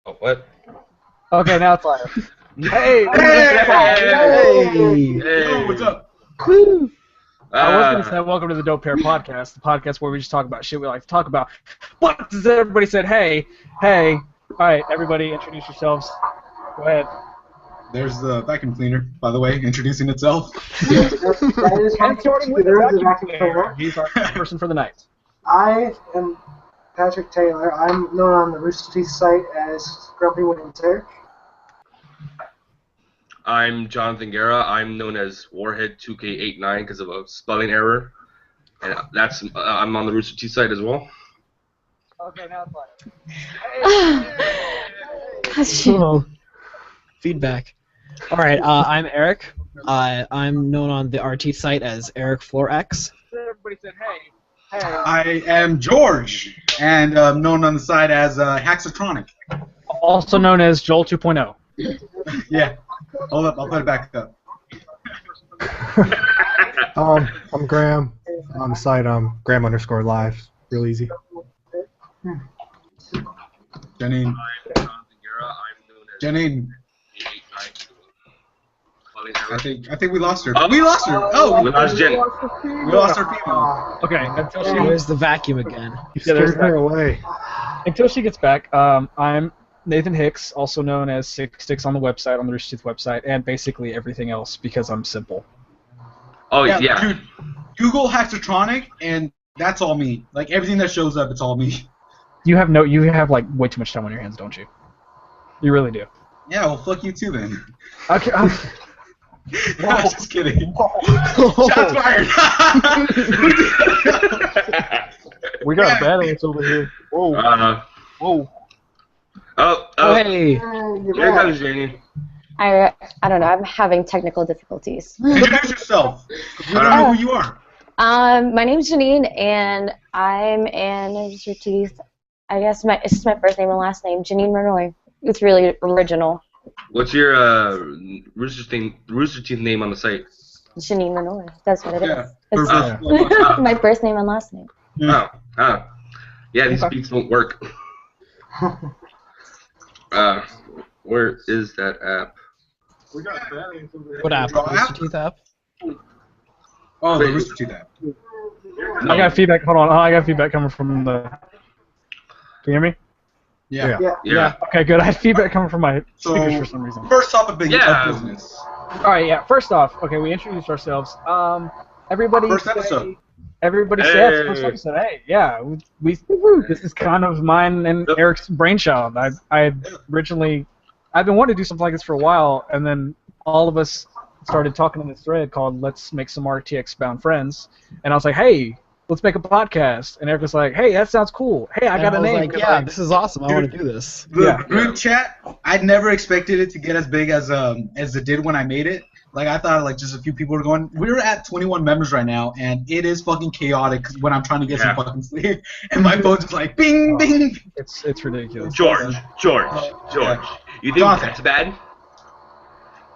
Oh, what? Okay, now it's live. Hey! Hey! What's up? Woo! I was going to say welcome to the Dope Pear Podcast, the podcast where we just talk about shit we like to talk about. But does everybody said, hey. All right, everybody introduce yourselves. Go ahead. There's the vacuum cleaner, by the way, introducing itself. And starting with the vacuum cleaner. He's our person for the night. I am Patrick Taylor. I'm known on the Rooster Teeth site as Grumpy Winter. I'm Jonathan Guerra. I'm known as Warhead2K89 because of a spelling error. And that's I'm on the Rooster Teeth site as well. Okay, now it's live. Hello. Feedback. All right, I'm Eric. I'm known on the RT site as Eric4X. Everybody said, hey. I am George, and known on the side as Haxatronic. Also known as Joel 2.0. Yeah. Hold up, I'll put it back up. I'm Graham. On the site, Graham_live. Real easy. Janine. Jonathan Guerra. I'm known as Janine. I I think we lost her. We lost her! Oh! We lost Jen. We lost our female. Okay, until she Where's the vacuum again? You scared her away. Until she gets back, I'm Nathan Hicks, also known as Six Sticks on the website, on the Rooster Teeth website, and basically everything else because I'm simple. Oh, yeah. Dude, Google Haxatronic, and that's all me. Like, everything that shows up, it's all me. You have like way too much time on your hands, don't you? You really do. Yeah, well, fuck you too, then. Okay. No, just kidding. Shots fired! We got a battle over here. Whoa. Whoa. Oh, Hey! Here comes Janie. I don't know. I'm having technical difficulties. Introduce yourself. We don't know who you are. My name's Janine, and I'm in Rooster Teeth. I guess it's just my first name and last name, Janine Renoy. It's really original. What's your Rooster Teeth name on the site? Janine Renoy. That's what it is. Yeah. It's my first name and last name. Yeah, these beats won't work. Where is that app? What app? Draw Rooster app? Teeth app? Oh, the Rooster Teeth app. I got feedback. Hold on. I got feedback coming from the. Can you hear me? Yeah. Yeah. Okay, good. I had feedback coming from my So, speakers for some reason. first topic of Yeah. business. All right, yeah. First off, okay, we introduced ourselves. Everybody. First say- episode. Everybody Hey. said first episode. Hey, yeah, we this is kind of mine and Eric's brainchild. I originally, I've been wanting to do something like this for a while, and then all of us started talking in this thread called "Let's Make Some RTX Bound Friends," and I was like, hey, let's make a podcast. And Eric was like, hey, that sounds cool. Hey, I got a was name. like, 'cause yeah, this is awesome. I want to do this. The Yeah. group chat, I'd never expected it to get as big as it did when I made it. Like, I thought, like, just a few people were going. We're at 21 members right now, and it is fucking chaotic when I'm trying to get some fucking sleep. And my phone's just like, bing, bing. It's ridiculous. George. Yeah. You think Jonathan. that's bad?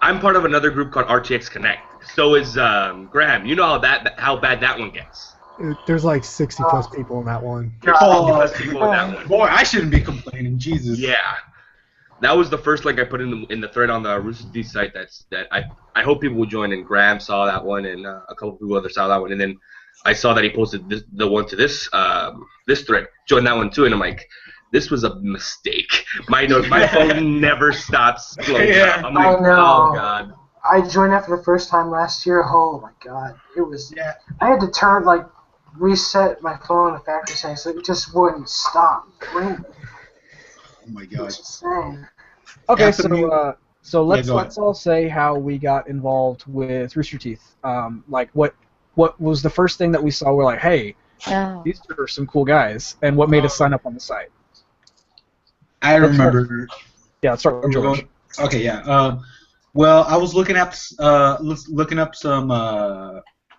I'm part of another group called RTX Connect. So is Graham. You know how bad that one gets. There's like 60 plus people in that one. There's 50 plus people in that one. Boy, I shouldn't be complaining. Jesus. Yeah. That was the first link I put in the thread on the Rooster Teeth site. That I hope people will join. And Graham saw that one, and a couple people others saw that one. And then I saw that he posted the one to this thread. Joined that one too, and I'm like, this was a mistake. My phone never stops blowing up. I'm like, I know. oh god. I joined that for the first time last year. Oh my god, it was. Yeah. I had to reset my phone in the factory settings so it just wouldn't stop ringing. Oh my It god. was insane. Okay, Yeah, so let's go let's all say how we got involved with Rooster Teeth. Like what was the first thing that we saw? We're like, hey, Oh. these are some cool guys, and what made us sign up on the site? I remember. Yeah, let's start with George. Okay, yeah. Well, I was looking up some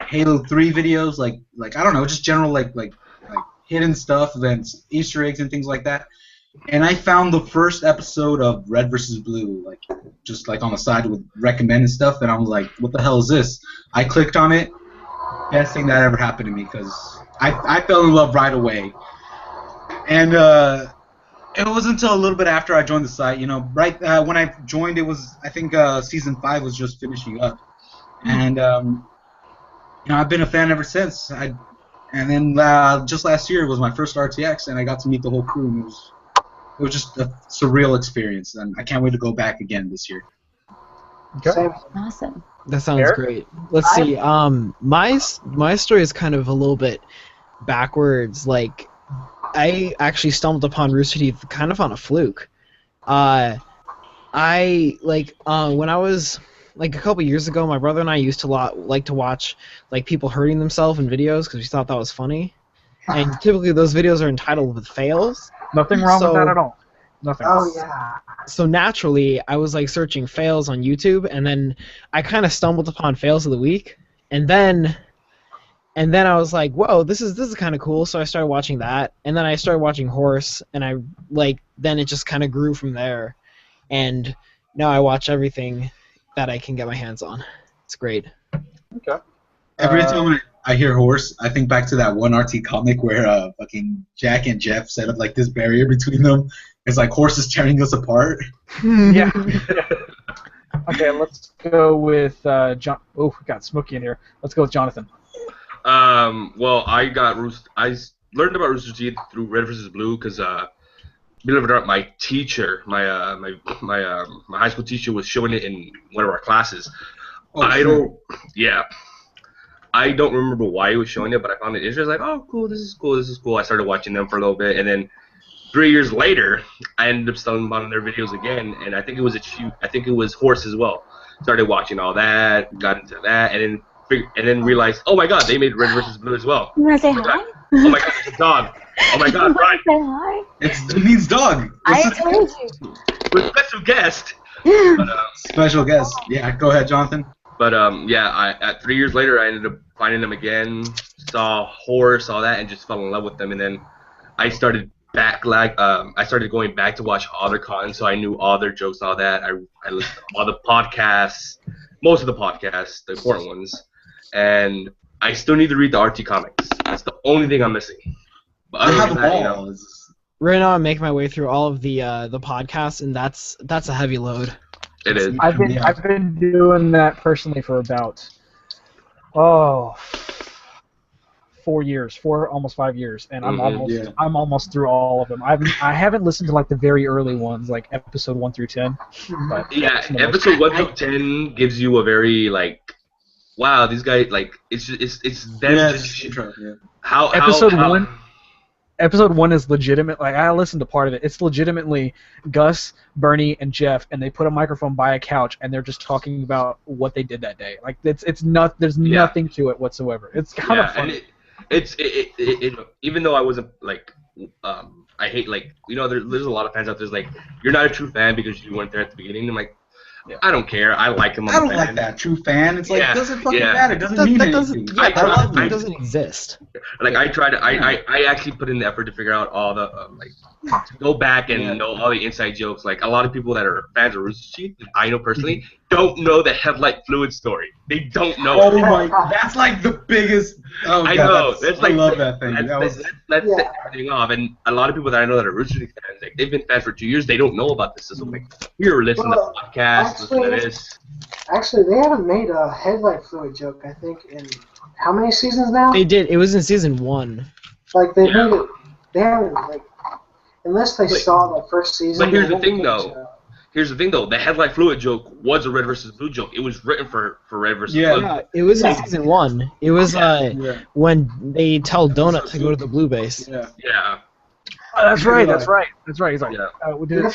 Halo 3 videos, like I don't know, just general like hidden stuff, events, Easter eggs, and things like that. And I found the first episode of Red vs. Blue, like just like on the side with recommended stuff, and I was like, what the hell is this? I clicked on it. Best thing that ever happened to me because I fell in love right away. And It wasn't until a little bit after I joined the site. You know, right when I joined, it was I think season 5 was just finishing up, and you know, I've been a fan ever since. And then just last year was my first RTX, and I got to meet the whole crew, and it was just a surreal experience, and I can't wait to go back again this year. Same. Awesome. That sounds Eric? great. Let's see. My story is kind of a little bit backwards. Like, I actually stumbled upon Rooster Teeth kind of on a fluke. When I was like a couple years ago, my brother and I used to like to watch like people hurting themselves in videos because we thought that was funny. And typically those videos are entitled with fails. Nothing wrong with that at all. Nothing. Oh yeah. So naturally, I was like searching fails on YouTube, and then I kind of stumbled upon fails of the week, and then I was like, whoa, this is kind of cool. So I started watching that, and then I started watching Horse, and then it just kind of grew from there, and now I watch everything that I can get my hands on. It's great. Okay. Every time I hear Horse, I think back to that one RT comic where fucking Jack and Jeff set up like this barrier between them. It's like Horse is tearing us apart. Yeah. Okay, let's go with John. Oh, we got Smokey in here. Let's go with Jonathan. Well, I learned about Rooster Teeth through Red vs. Blue because, believe it or not, my teacher, my high school teacher was showing it in one of our classes. I don't remember why he was showing it, but I found it interesting. I was like, oh, cool, this is cool. I started watching them for a little bit, and then 3 years later, I ended up stumbling upon their videos again, and I think it was Horse as well. Started watching all that, got into that, and then realized, oh my God, they made Red vs. Blue as well. You want to say Oh hi? my God, it's a dog. Oh my God, right. Say hi? It's Janine's dog. I told you. With special guest. Special guest. Yeah, go ahead, Jonathan. But at 3 years later, I ended up finding them again, saw Horse, saw that, and just fell in love with them. And then I started going back to watch all their content, so I knew all their jokes, all that. I listened to all the podcasts, most of the podcasts, the important ones, and I still need to read the RT comics. That's the only thing I'm missing. But I other have than them that, you all. know, Right now, I'm making my way through all of the podcasts, and that's a heavy load. it is. I've been doing that personally for about 4 almost 5 years, and I'm almost through all of them. I haven't listened to like the very early ones, like episode 1 through 10. But Yeah, episode 1 through 10 gives you a very like, wow, these guys like it's them. How Episode 1 is legitimate. Like, I listened to part of it. It's legitimately Gus, Bernie, and Jeff, and they put a microphone by a couch, and they're just talking about what they did that day. Like, there's nothing to it whatsoever. It's kind of funny. And even though I wasn't like, I hate like, you know, there's a lot of fans out there like, you're not a true fan because you weren't there at the beginning. I'm like, I don't care. I like him. I don't like that true fan. It's like, it doesn't fucking matter. It doesn't mean anything. That doesn't exist. Like, I actually put in the effort to figure out all the, to go back and know all the inside jokes. Like, a lot of people that are fans of Rooster Teeth, I know personally, don't know the headlight fluid story. They don't know. Oh my, that's like the biggest. Oh I God, know. That's like, I love that thing. That's set everything off. And a lot of people that I know that are Rooster Teeth fans, like, they've been fans for 2 years. They don't know about this. So, like, here, listen to podcasts, listen to this. Actually, they haven't made a headlight fluid joke, I think, in how many seasons now? They did. It was in season 1. Like, they made it. They haven't, like, unless they saw the first season. But here's the thing, though. The headlight fluid joke was a Red vs. Blue joke. It was written for Red vs. Blue. Yeah, it was in season 1. It was when they tell Donut to go to the blue base. Yeah. That's right. He's like, did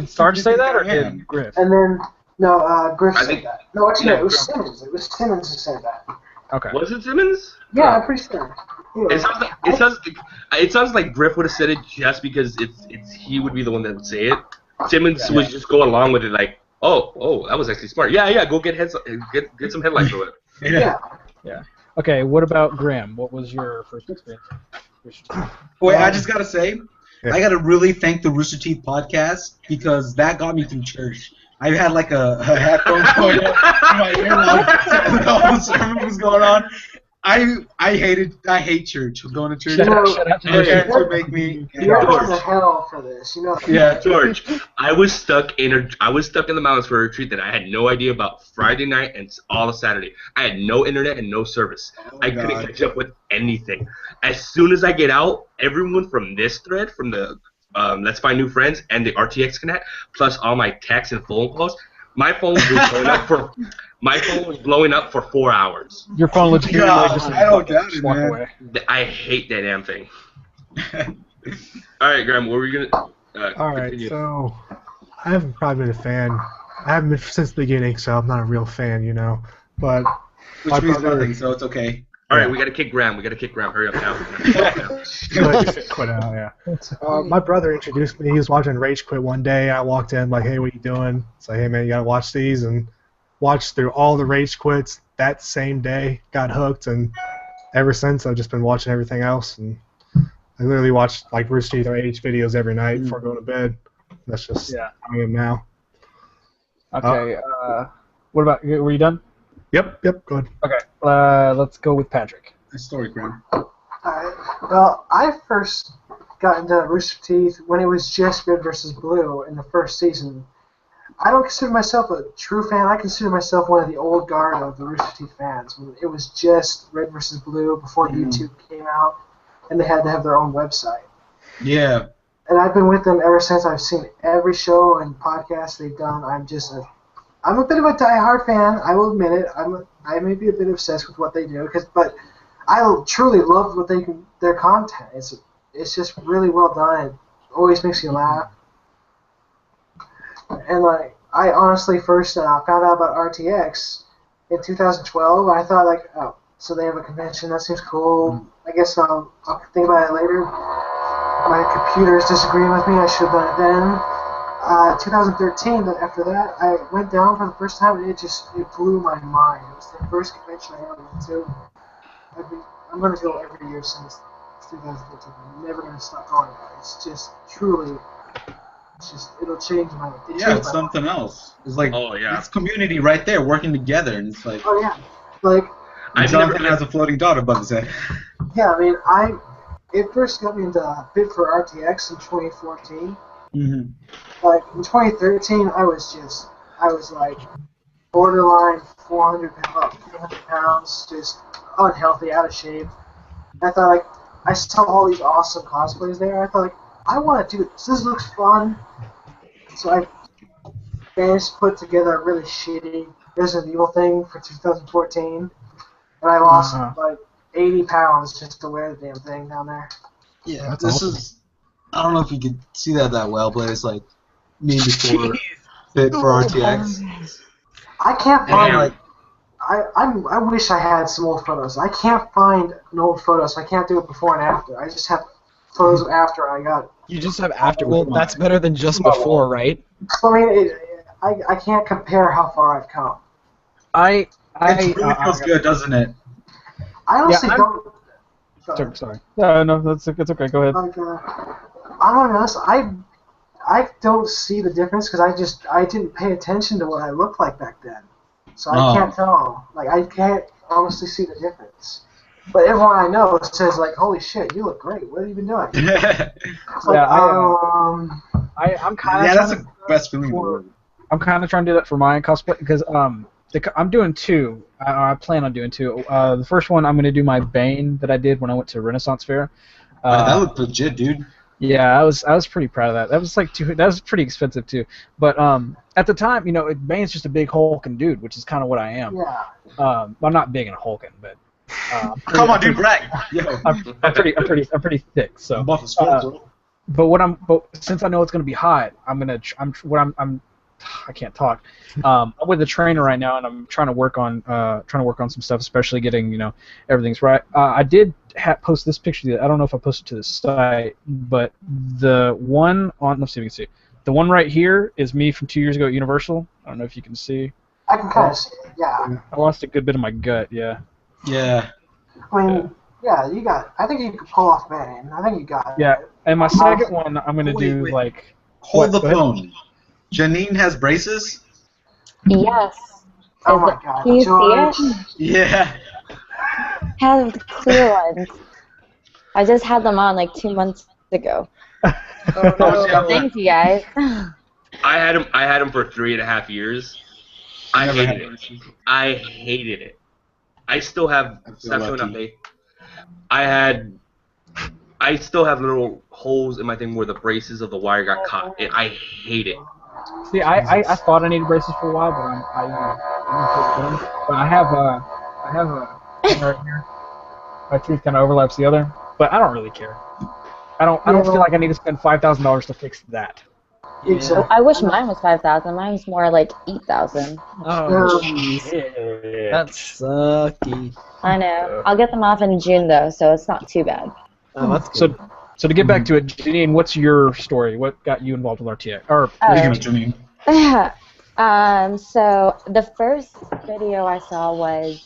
Sarge say that, or did Griff? And then, no, Griff said that. No, actually, it was Simmons. It was Simmons who said that. Okay. Was it Simmons? Yeah, I'm pretty sure. It sounds like Griff would have said it just because he would be the one that would say it. Simmons was just going along with it, like, oh, that was actually smart. Yeah, go get some headlights for it. Yeah. Okay, what about Graham? What was your first experience? Wait, I just gotta say, I gotta really thank the Rooster Teeth podcast because that got me through church. I had like a headphone going up in my ear while the whole sermon was going on. I hate church. Going to church. Shout out to My George. parents would make me. You're George. going to hell for this. You know that. Yeah. George, I was stuck in the mountains for a retreat that I had no idea about Friday night and all of Saturday. I had no internet and no service. I couldn't God. catch up with anything. As soon as I get out, everyone from this thread, from the Let's Find New Friends and the RTX Connect, plus all my texts and phone calls, my phone was blowing up for 4 hours. Your phone legitimately God, just I don't doubt it, walk man. away. I hate that damn thing. All right, Graham, what were you gonna? All right, continue? so I haven't probably been a fan. I haven't been since the beginning, so I'm not a real fan, you know. But Which my means brother- nothing, so it's okay. All right, we gotta kick Graham. Hurry up now. quit out, yeah. My brother introduced me. He was watching Rage Quit one day. I walked in like, "Hey, what you doing?" It's like, "Hey, man, you gotta watch these." And watched through all the Rage Quits that same day. Got hooked, and ever since I've just been watching everything else. And I literally watch like Rooster Teeth or AH videos every night before going to bed. That's just how I am now. Okay. What about? Were you done? Yep, go ahead. Okay. Let's go with Patrick. Nice story, Graham. Alright. Well, I first got into Rooster Teeth when it was just Red versus Blue in the first season. I don't consider myself a true fan. I consider myself one of the old guard of the Rooster Teeth fans. When it was just Red versus Blue before YouTube came out, and they had to have their own website. Yeah. And I've been with them ever since. I've seen every show and podcast they've done. I'm a bit of a die-hard fan. I will admit it. I may be a bit obsessed with what they do, but I truly love their content. It's just really well done. It always makes you laugh. And I honestly first found out about RTX in 2012. I thought oh, so they have a convention. That seems cool. I guess I'll think about it later. My computer's disagreeing with me. I should have done it then. 2013, but after that, I went down for the first time, and it blew my mind. It was the first convention I ever went to. I'm going to go every year since 2013. I'm never going to stop going about it. It's just truly, it'll change my life. Yeah, it's something else. It's like, it's community right there working together, and it's like, oh yeah, Jonathan has a floating dot above his head. Yeah, I mean, it first got me into bid for RTX in 2014. Mm-hmm. In 2013, I was borderline 400 pounds, just unhealthy, out of shape. I thought I saw all these awesome cosplays there. I thought I want to do this. This looks fun. So I managed to put together a really shitty Resident Evil thing for 2014, and I lost 80 pounds just to wear the damn thing down there. Yeah, this is. I don't know if you could see that well, but it's like me before fit for RTX. I can't find I wish I had some old photos. I can't find an old photo, so I can't do it before and after. I just have photos of after I got. You just have after. Well, that's better than just before, right? I mean, I can't compare how far I've come. It really feels good, doesn't it? I honestly don't. Sorry. No, it's okay. Go ahead. I'm honest. I don't see the difference because I didn't pay attention to what I looked like back then, so I can't tell. I can't honestly see the difference. But everyone I know says "Holy shit, you look great. What have you been doing?" I'm kind of. Yeah, that's the best feeling in the world. I'm kind of trying to do that for my cosplay because I'm doing two. I plan on doing two. The first one I'm going to do my Bane that I did when I went to Renaissance Fair. That looked legit, dude. Yeah, I was pretty proud of that. That was that was pretty expensive too. But at the time, Bane's just a big hulking dude, which is kind of what I am. Yeah. I'm not big and hulking, but. Come on, dude, brag. I'm pretty thick. So. But since I know it's gonna be hot, I can't talk. I'm with a trainer right now, and I'm trying to work on some stuff, especially getting everything's right. I did post this picture. I don't know if I posted to the site, but the one on let's see if you can see. The one right here is me from 2 years ago at Universal. I don't know if you can see. I can kind of see it. Yeah. I lost a good bit of my gut. Yeah. Yeah. I mean, yeah, you got. I think you could pull off Bane. I think you got it. Yeah, and my second one, I'm gonna do like. Hold the phone. Janine has braces? Yes. Oh my god. Can you George. see it? Yeah. have the clear ones. I just had them on like 2 months ago. Thank you guys. I had him for 3.5 years. I hated it. I hated it. I still have. Stop showing up, Nate. I still have little holes in my thing where the braces of the wire got caught. I hate it. See, I thought I needed braces for a while, but I have a right here. My tooth kind of overlaps the other, but I don't really care. I don't feel like I need to spend $5,000 to fix that. Exactly. I wish mine was 5,000. Mine was more like 8,000. Oh, jeez. That's sucky. I know. I'll get them off in June though, so it's not too bad. Oh, that's good. So to get back to it, Janine, what's your story? What got you involved with RTX? Or Janine. So the first video I saw was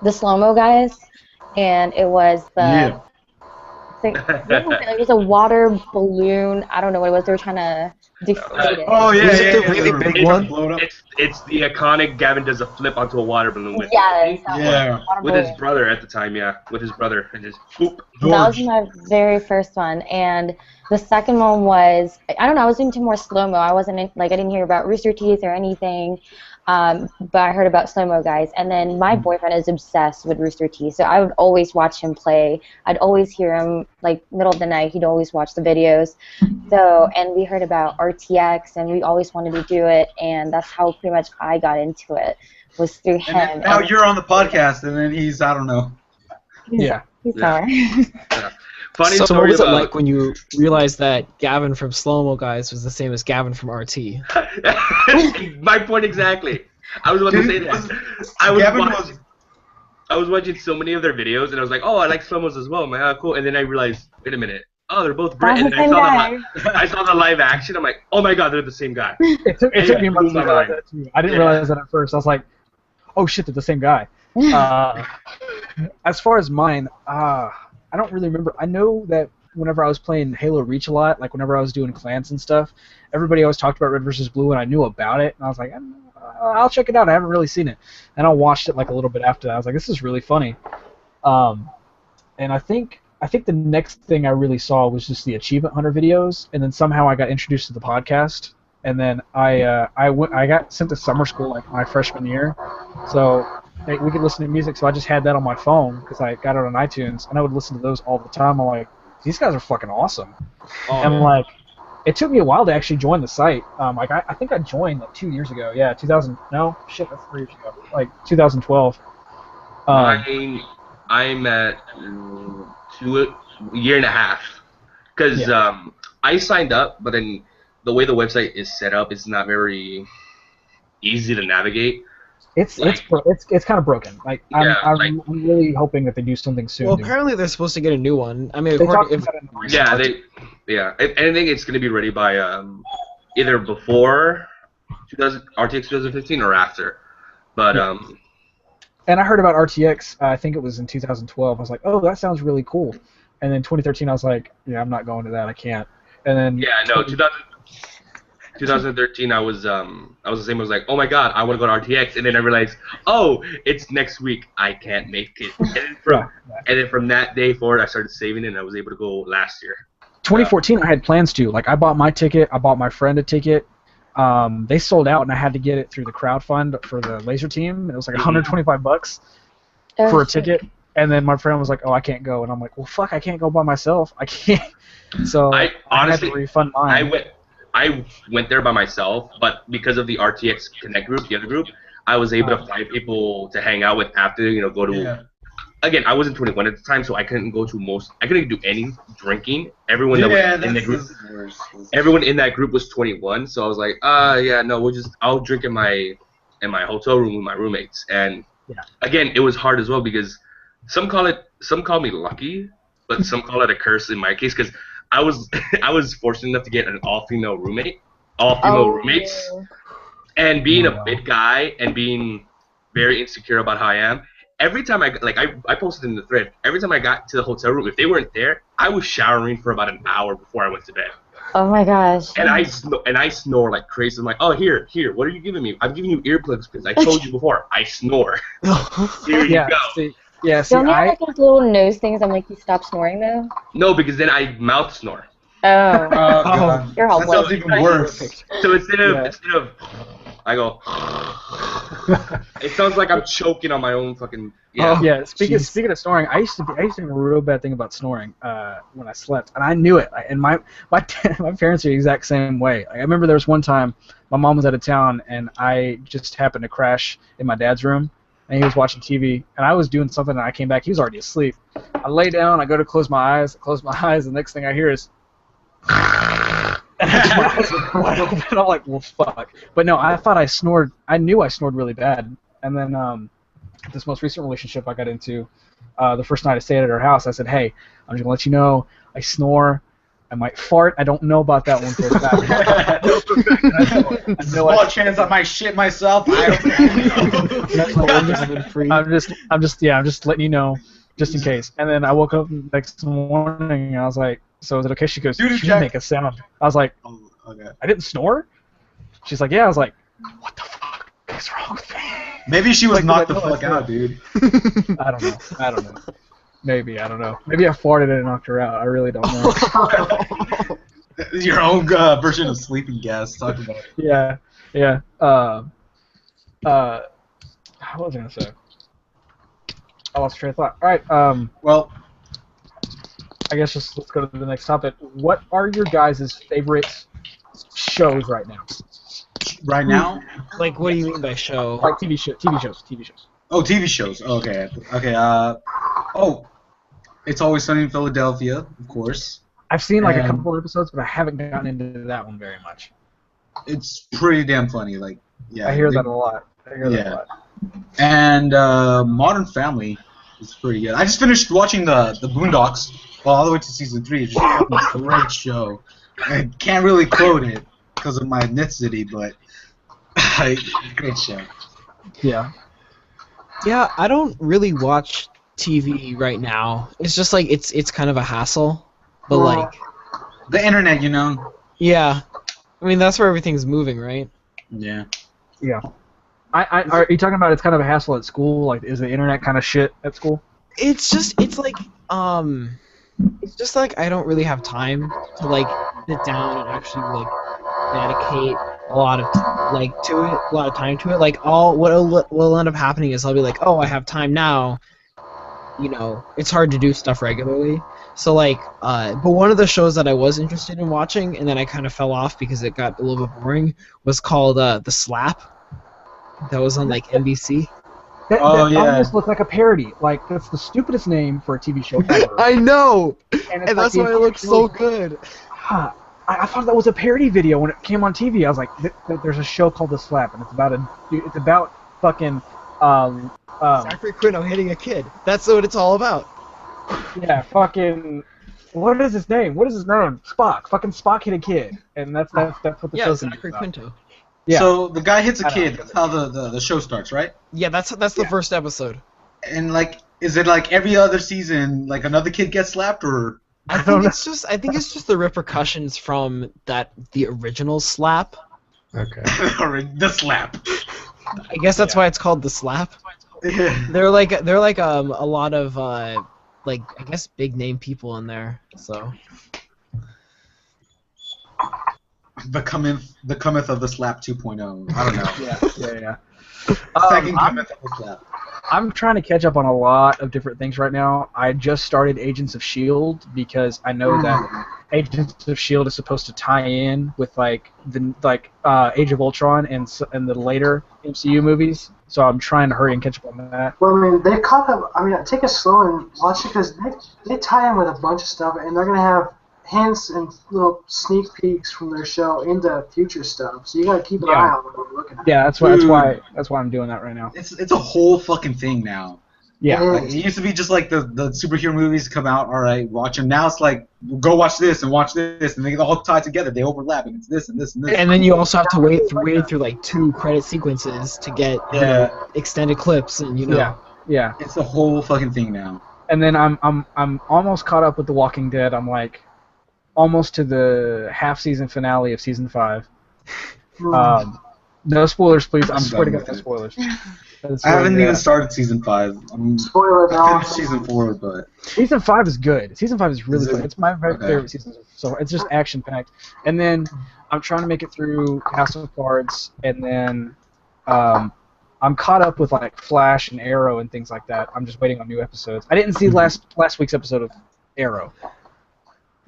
the slow-mo guys, and it was the it was a water balloon. I don't know what it was. They were trying to deflate it. Oh yeah, Was it the yeah, really yeah. big one? Blow it up. It's the iconic Gavin does a flip onto a water balloon with Yeah. with his brother at the time, with his brother and his boop. That was my very first one, and the second one was I don't know. I was into more slow mo. I wasn't I didn't hear about Rooster Teeth or anything, but I heard about slow mo guys. And then my boyfriend is obsessed with Rooster Teeth, so I would always watch him play. I'd always hear him like middle of the night. He'd always watch the videos. So and we heard about RTX, and we always wanted to do it, and that's how pretty much I got into it was through him. And now you're on the podcast, and then he's I don't know. Yeah. He's sorry. Funny So what story was it about like when you realized that Gavin from Slow Mo Guys was the same as Gavin from RT? my point exactly. I was about to say that. I was watching so many of their videos, and I was like, oh, I like slow-mos as well. I'm like, oh, cool. And then I realized, wait a minute. Oh, they're both great. And then I saw the live action. I'm like, oh my god, they're the same guy. It took me months to realize that too. I didn't realize that at first. I was like, oh shit, they're the same guy. As far as mine, I don't really remember. I know that whenever I was playing Halo Reach a lot, like whenever I was doing clans and stuff, everybody always talked about Red vs. Blue, and I knew about it, and I was like, I'll check it out. I haven't really seen it. And I watched it like a little bit after that. I was like, this is really funny. And I think the next thing I really saw was just the Achievement Hunter videos, and then somehow I got introduced to the podcast, and then I got sent to summer school like my freshman year, so we could listen to music, so I just had that on my phone because I got it on iTunes, and I would listen to those all the time. I'm like, these guys are fucking awesome. And like, it took me a while to actually join the site. I think I joined like 2 years ago. Yeah, 2000. No, shit, that's 3 years ago. Like 2012. I'm at a year and a half because I signed up, but then the way the website is set up is not very easy to navigate. It's kind of broken. Like I'm really hoping that they do something soon. Well, apparently they're supposed to get a new one. I mean, They according, talked if, about it in the I think it's going to be ready by either before RTX 2015 or after. But And I heard about RTX. I think it was in 2012. I was like, oh, that sounds really cool. And then 2013, I was like, yeah, I'm not going to that. I can't. And then 2013, I was the same. I was like, oh my god, I want to go to RTX, and then I realized, oh, it's next week. I can't make it. And then from that day forward, I started saving it, and I was able to go last year. 2014, I had plans to. Like, I bought my ticket. I bought my friend a ticket. They sold out, and I had to get it through the crowdfund for the laser team. It was like $125 for a ticket. And then my friend was like, oh, I can't go. And I'm like, well, fuck, I can't go by myself. I can't. So I honestly had to refund mine. I went there by myself, but because of the RTX Connect group, the other group, I was able to find people to hang out with after, go to... Yeah. Again, I wasn't 21 at the time, so I couldn't go to I couldn't do any drinking. Everyone that was in the group... Everyone in that group was 21, so I was like, I'll drink in my hotel room with my roommates. And again, it was hard as well because some call me lucky, but some call it a curse in my case because I was fortunate enough to get an all-female roommates, and being a big guy and being very insecure about how I am. Every time I posted in the thread. Every time I got to the hotel room, if they weren't there, I was showering for about an hour before I went to bed. Oh my gosh. And I snore like crazy. I'm like, oh, here, what are you giving me? I'm giving you earplugs because I told you before, I snore. Here you go. See, Don't you have like those little nose things that make you stop snoring though? No, because then I mouth snore. Oh. God. You're That helpless. sounds even worse. So instead of I go, it sounds like I'm choking on my own fucking. Yeah. Oh, yeah. Speaking of snoring, I used to have a real bad thing about snoring when I slept, and I knew it. And my parents are the exact same way. I remember there was one time my mom was out of town, and I just happened to crash in my dad's room, and he was watching TV, and I was doing something, and I came back. He was already asleep. I lay down. I go to close my eyes. The next thing I hear is. And I was wide open. I'm like, well, fuck. But no, I thought I snored. I knew I snored really bad. And then this most recent relationship I got into, the first night I stayed at her house, I said, hey, I'm just going to let you know I snore. I might fart. I don't know about that one for a fact. Small chance I might shit myself. I'm just letting you know, just in case. And then I woke up next morning and I was like, so is it okay? She goes, you didn't make a sound. I was like, Oh, okay. I didn't snore? She's like, yeah. I was like, what the fuck is wrong with me? Maybe she was Like, knocked the like, fuck like, out, dude. I don't know. Maybe, I don't know. Maybe I farted and it knocked her out. I really don't know. Your own version of sleeping gas. Talk about it. Yeah. What was I gonna say? I lost train of thought. All right. Well, I guess let's go to the next topic. What are your guys' favorite shows right now? right now. Like, what do you mean by show? Like TV shows. Oh, TV shows. Okay. Oh, It's Always Sunny in Philadelphia, of course. I've seen like a And- couple of episodes, but I haven't gotten into that one very much. It's pretty damn funny. Like, yeah. I hear that a lot. And Modern Family is pretty good. I just finished watching the Boondocks, well, all the way to season 3. It's just a great show. I can't really quote it because of my ethnicity, but great show. Yeah. Yeah, I don't really watch TV right now. It's just like it's kind of a hassle. But like, The internet, you know. yeah, I mean that's where everything's moving, right? Yeah. Yeah. Are you talking about it's kind of a hassle at school? Like, is the internet kind of shit at school? It's just like I don't really have time to like sit down and actually like dedicate a lot of time to it. Like what'll end up happening is I'll be like, oh, I have time now. You know, it's hard to do stuff regularly. So like, but one of the shows that I was interested in watching and then I kind of fell off because it got a little bit boring was called The Slap. That was on like NBC. That Yeah. almost looks like a parody. Like, that's the stupidest name for a TV show ever. I know, and and that's why it looks so good. Huh. I thought that was a parody video when it came on TV. I was like, there's a show called The Slap, and it's about fucking Zachary Quinto hitting a kid. That's what it's all about. yeah, fucking what is his name? Spock. Fucking Spock hit a kid, and that's what the Yeah, show's Zachary about. Quinto. Yeah. So the guy hits a I don't kid. know. That's how the show starts, right? Yeah, that's the first episode. And like, is it like every other season, like another kid gets slapped, or? I think it's just the repercussions from the original slap. Okay. Or the slap. I guess that's why it's called The Slap. They're like a lot of like I guess big name people in there. So The cometh of the slap 2.0. I don't know. Yeah. Second cometh of the slap. I'm trying to catch up on a lot of different things right now. I just started Agents of S.H.I.E.L.D. because I know that Agents of S.H.I.E.L.D. is supposed to tie in with like Age of Ultron and the later MCU movies. So I'm trying to hurry and catch up on that. Well, I mean, they caught up. I mean, take it slow and watch it because they tie in with a bunch of stuff, and they're gonna have hints and little sneak peeks from their show into future stuff. So you gotta keep an eye on what you're looking at. Yeah, that's why I'm doing that right now. It's a whole fucking thing now. Yeah. Like, it used to be just like the superhero movies come out, all right, watch them. Now it's like, go watch this and watch this, and they all tie together. They overlap, and it's this and this and this. and then you also have to wait through like 2 credit sequences to get extended clips and Yeah. It's a whole fucking thing now. And then I'm almost caught up with The Walking Dead. I'm like almost to the half-season finale of season 5. No spoilers, please. I'm swear to God, no spoilers. I haven't even started season 5. Spoiler I now. finished season 4, but Season 5 is good. Season 5 is really Is it? good. It's my Okay. favorite season. So it's just action-packed. And then I'm trying to make it through House of Cards, and then I'm caught up with like Flash and Arrow and things like that. I'm just waiting on new episodes. I didn't see last week's episode of Arrow.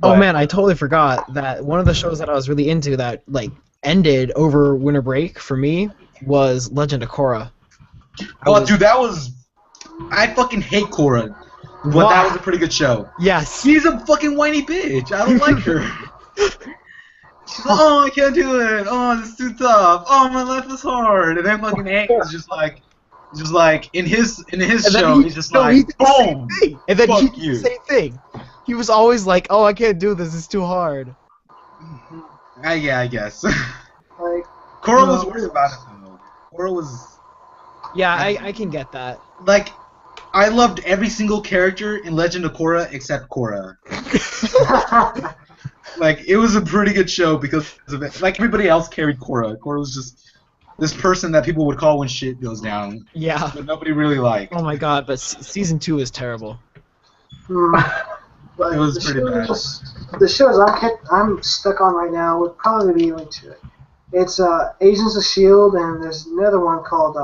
Oh But- man, I totally forgot that one of the shows that I was really into that like ended over winter break for me was Legend of Korra. dude, that was. I fucking hate Korra, but Why? that was a pretty good show. Yes. She's a fucking whiny bitch. I don't like her. She's like, oh, I can't do it. Oh, this is too tough. Oh, my life is hard. And then fucking Hank was just like in his show, he's just like, boom. And then Fuck he did you. the same thing. He was always like, "Oh, I can't do this. It's too hard." Yeah, I guess. Like, Korra was worse about it though. Korra was Yeah, I can get that. like, I loved every single character in Legend of Korra except Korra. Like, it was a pretty good show because of it. Like, everybody else carried Korra. Korra was just this person that people would call when shit goes down, Yeah. but nobody really liked. Oh my god, but season 2 is terrible. But It was the pretty bad. The shows I'm stuck on right now would probably be linked to it. It's Agents of Shield, and there's another one called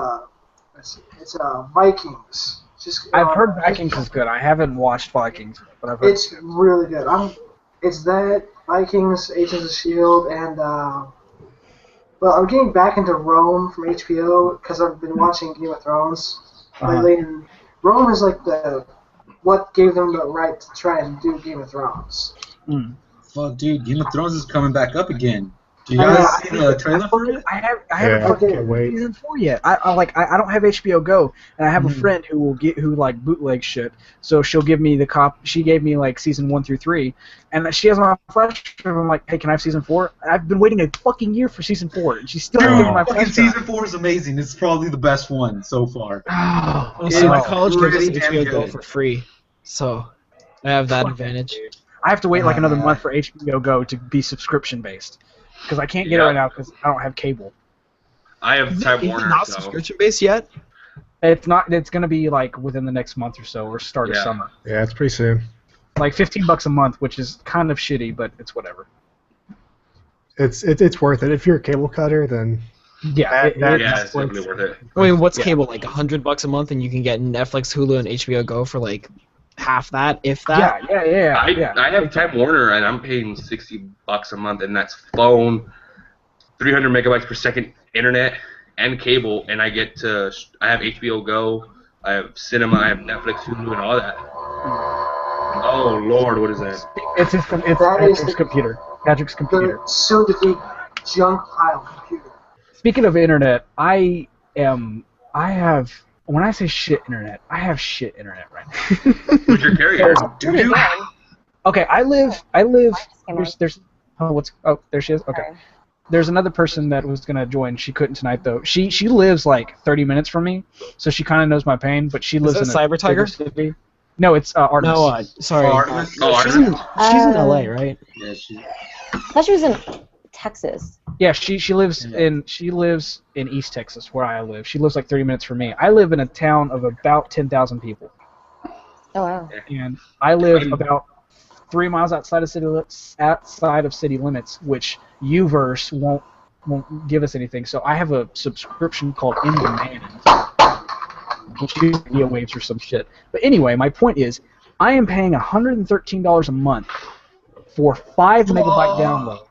it's Vikings. I've heard Vikings is good. I haven't watched Vikings, but I've heard It's really good. It's that Vikings, Agents of Shield, and well, I'm getting back into Rome from HBO because I've been watching Game of Thrones lately, and Rome is like what gave them the right to try and do Game of Thrones. Fuck, dude, Game of Thrones is coming back up again. Do you guys see the trailer for it? I haven't Yeah, fucking can't wait. season 4 yet. I don't have HBO Go, and I have a friend who like bootleg shit. So she'll give me She gave me like season 1 through 3, and she has my flash drive. I'm like, hey, can I have season 4? I've been waiting a fucking year for season 4, and she's still not giving my Fucking flash drive. season 4 is amazing. It's probably the best one so far. Oh, so my college gives us pretty damn HBO Go good. for free, so I have that advantage. I have to wait like another month for HBO Go to be subscription based, because I can't get it right now because I don't have cable. I have Time Is it Warner, not so subscription based yet? It's not. It's gonna be like within the next month or so, or start of Yeah. summer. Yeah, it's pretty soon. Like $15 a month, which is kind of shitty, but it's whatever. It's worth it. If you're a cable cutter, then Yeah, That- yeah, it's definitely worth it. I mean, what's Yeah. cable like $100 a month, and you can get Netflix, Hulu, and HBO Go for like half that, if that. yeah. I have Time Warner, and I'm paying $60 a month, and that's phone, 300 megabytes per second internet, and cable, and I have HBO Go, I have Cinema, I have Netflix, Hulu, and all that. Oh Lord, what is that? It's Patrick's computer. Patrick's computer. The soon-to-be junk pile computer. Speaking of internet, I have. When I say shit internet, I have shit internet right now. Who's your carrier? Do you? Okay, I live. Came on. There she is. Okay. Sorry. There's another person that was gonna join. She couldn't tonight though. She lives like 30 minutes from me, so she kind of knows my pain. But she lives that in a Cyber Tiger? bigger city. No, it's Artemis. No, sorry. Artemis? Oh, she's in LA, Uh, right? Yeah, she. I thought she was in Texas. Yeah, she lives in East Texas where I live. She lives like 30 minutes from me. I live in a town of about 10,000 people, Oh wow. and I live about 3 miles outside of city limits, which Uverse won't give us anything. So I have a subscription called In Demand, which is video waves or some shit. But anyway, my point is, I am paying $113 a month for 5 megabyte download,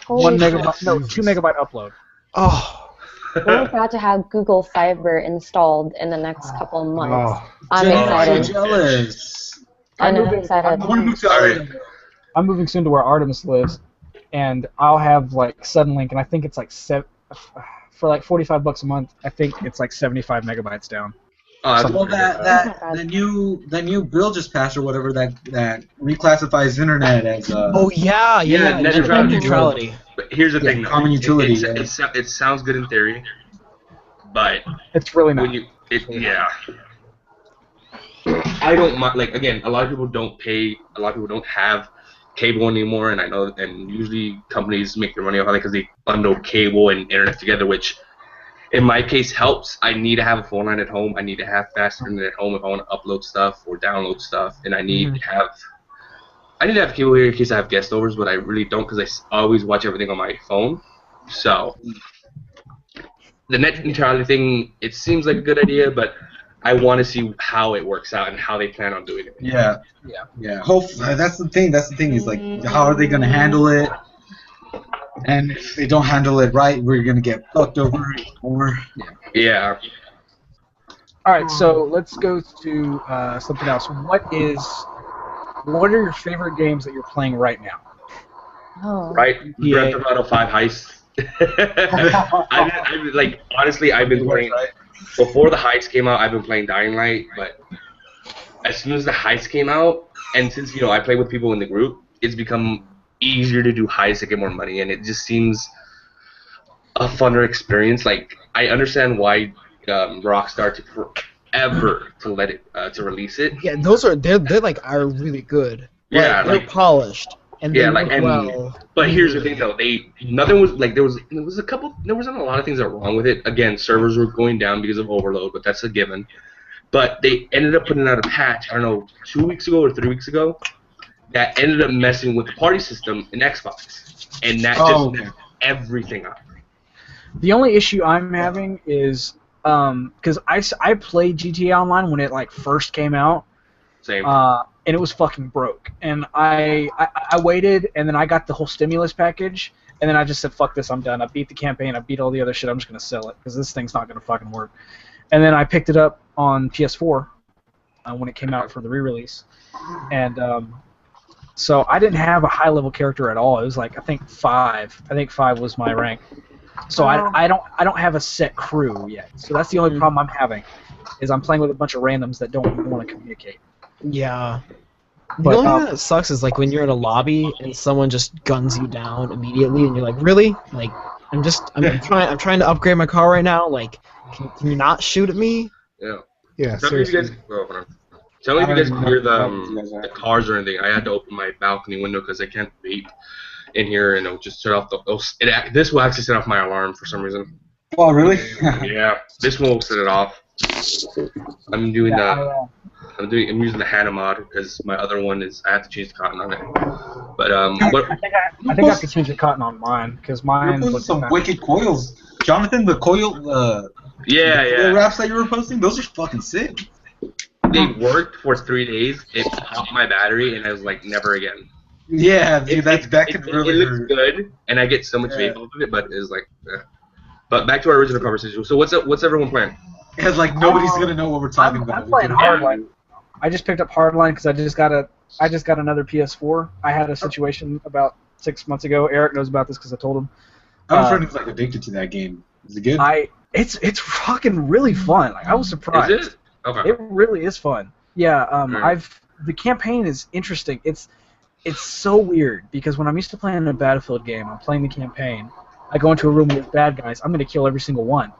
Holy 1 shit. megabyte, no, 2 megabyte upload. Oh, We're about to have Google Fiber installed in the next couple of months. oh, I'm excited. Jealous. I'm moving- excited. I want to move to Sorry. LA. I'm moving soon to where Artemis lives, and I'll have like Suddenlink, and I think it's like for like $45 a month. I think it's like 75 megabytes down. Oh, that's Well, That's not that new bill just passed or whatever that reclassifies internet as oh yeah, Yeah, net net neutrality. But here's the Yeah, thing, though. common utility, It sounds good in theory, but It's really not. when yeah. I don't mind. Like again, a lot of people don't pay. A lot of people don't have cable anymore, and I know, and usually companies make their money off of it because they bundle cable and internet together, which in my case helps. I need to have a phone line at home. I need to have fast internet at home if I want to upload stuff or download stuff, and I need to have cable here in case I have guest overs, but I really don't because I always watch everything on my phone. So the net neutrality thing, it seems like a good idea, but I want to see how it works out and how they plan on doing it. Yeah. Hopefully, that's the thing. That's the thing is like, how are they gonna handle it? And if they don't handle it right, we're gonna get fucked over more. Yeah. All right, so let's go to something else. What are your favorite games that you're playing right now? Oh. Right? Grand Theft Auto 5 Heist. I've been playing. Before the Heist came out, I've been playing Dying Light, but as soon as the Heist came out, and since I play with people in the group, it's become easier to do Heists to get more money, and it just seems a funner experience. Like, I understand why Rockstar took forever to let it to release it. Yeah, they're really good. Yeah, they're polished. And yeah, they look well. But here's the thing, though. Nothing was like there wasn't a lot of things that were wrong with it. Again, servers were going down because of overload, but that's a given. But they ended up putting out a patch, I don't know, 2 weeks ago or 3 weeks ago, that ended up messing with the party system in Xbox, and that just messed everything up. The only issue I'm having is because I played GTA Online when it first came out. Same. And it was fucking broke. And I waited, and then I got the whole stimulus package, and then I just said, fuck this, I'm done. I beat the campaign, I beat all the other shit, I'm just going to sell it, because this thing's not going to fucking work. And then I picked it up on PS4 when it came out for the re-release. And so I didn't have a high-level character at all. It was I think 5. I think 5 was my rank. So I don't have a set crew yet. So that's the only problem I'm having, is I'm playing with a bunch of randoms that don't even want to communicate. Yeah. The But, only thing that sucks is when you're in a lobby and someone just guns you down immediately, and you're like, really? I'm trying to upgrade my car right now. Can you not shoot at me? Yeah. Yeah, Tell me if you guys can hear the cars or anything. I had to open my balcony window because I can't vape in here, and it'll just set off this will actually set off my alarm for some reason. Oh, really? Yeah, this one will set it off. I'm doing I'm using the Hannah mod because my other one is I have to change the cotton on it. But I think I have to change the cotton on mine because mine. You're posting some wicked coils, Jonathan. The coil, coil wraps that you were posting, those are fucking sick. They worked for 3 days. It popped my battery, and I was like, never again. Yeah, dude, that could really. It looks good, and I get so much vape off of it, but it's like. But back to our original conversation. So what's everyone playing? It's nobody's gonna know what we're talking about. I'm playing Hardline. I just picked up Hardline because I just got another PS4. I had a situation about 6 months ago. Eric knows about this because I told him. I have a friend who's addicted to that game. Is it good? It's fucking really fun. I was surprised. Is it? Okay. It really is fun. Yeah. The campaign is interesting. It's so weird because when I'm used to playing a Battlefield game, I'm playing the campaign. I go into a room with bad guys. I'm gonna kill every single one.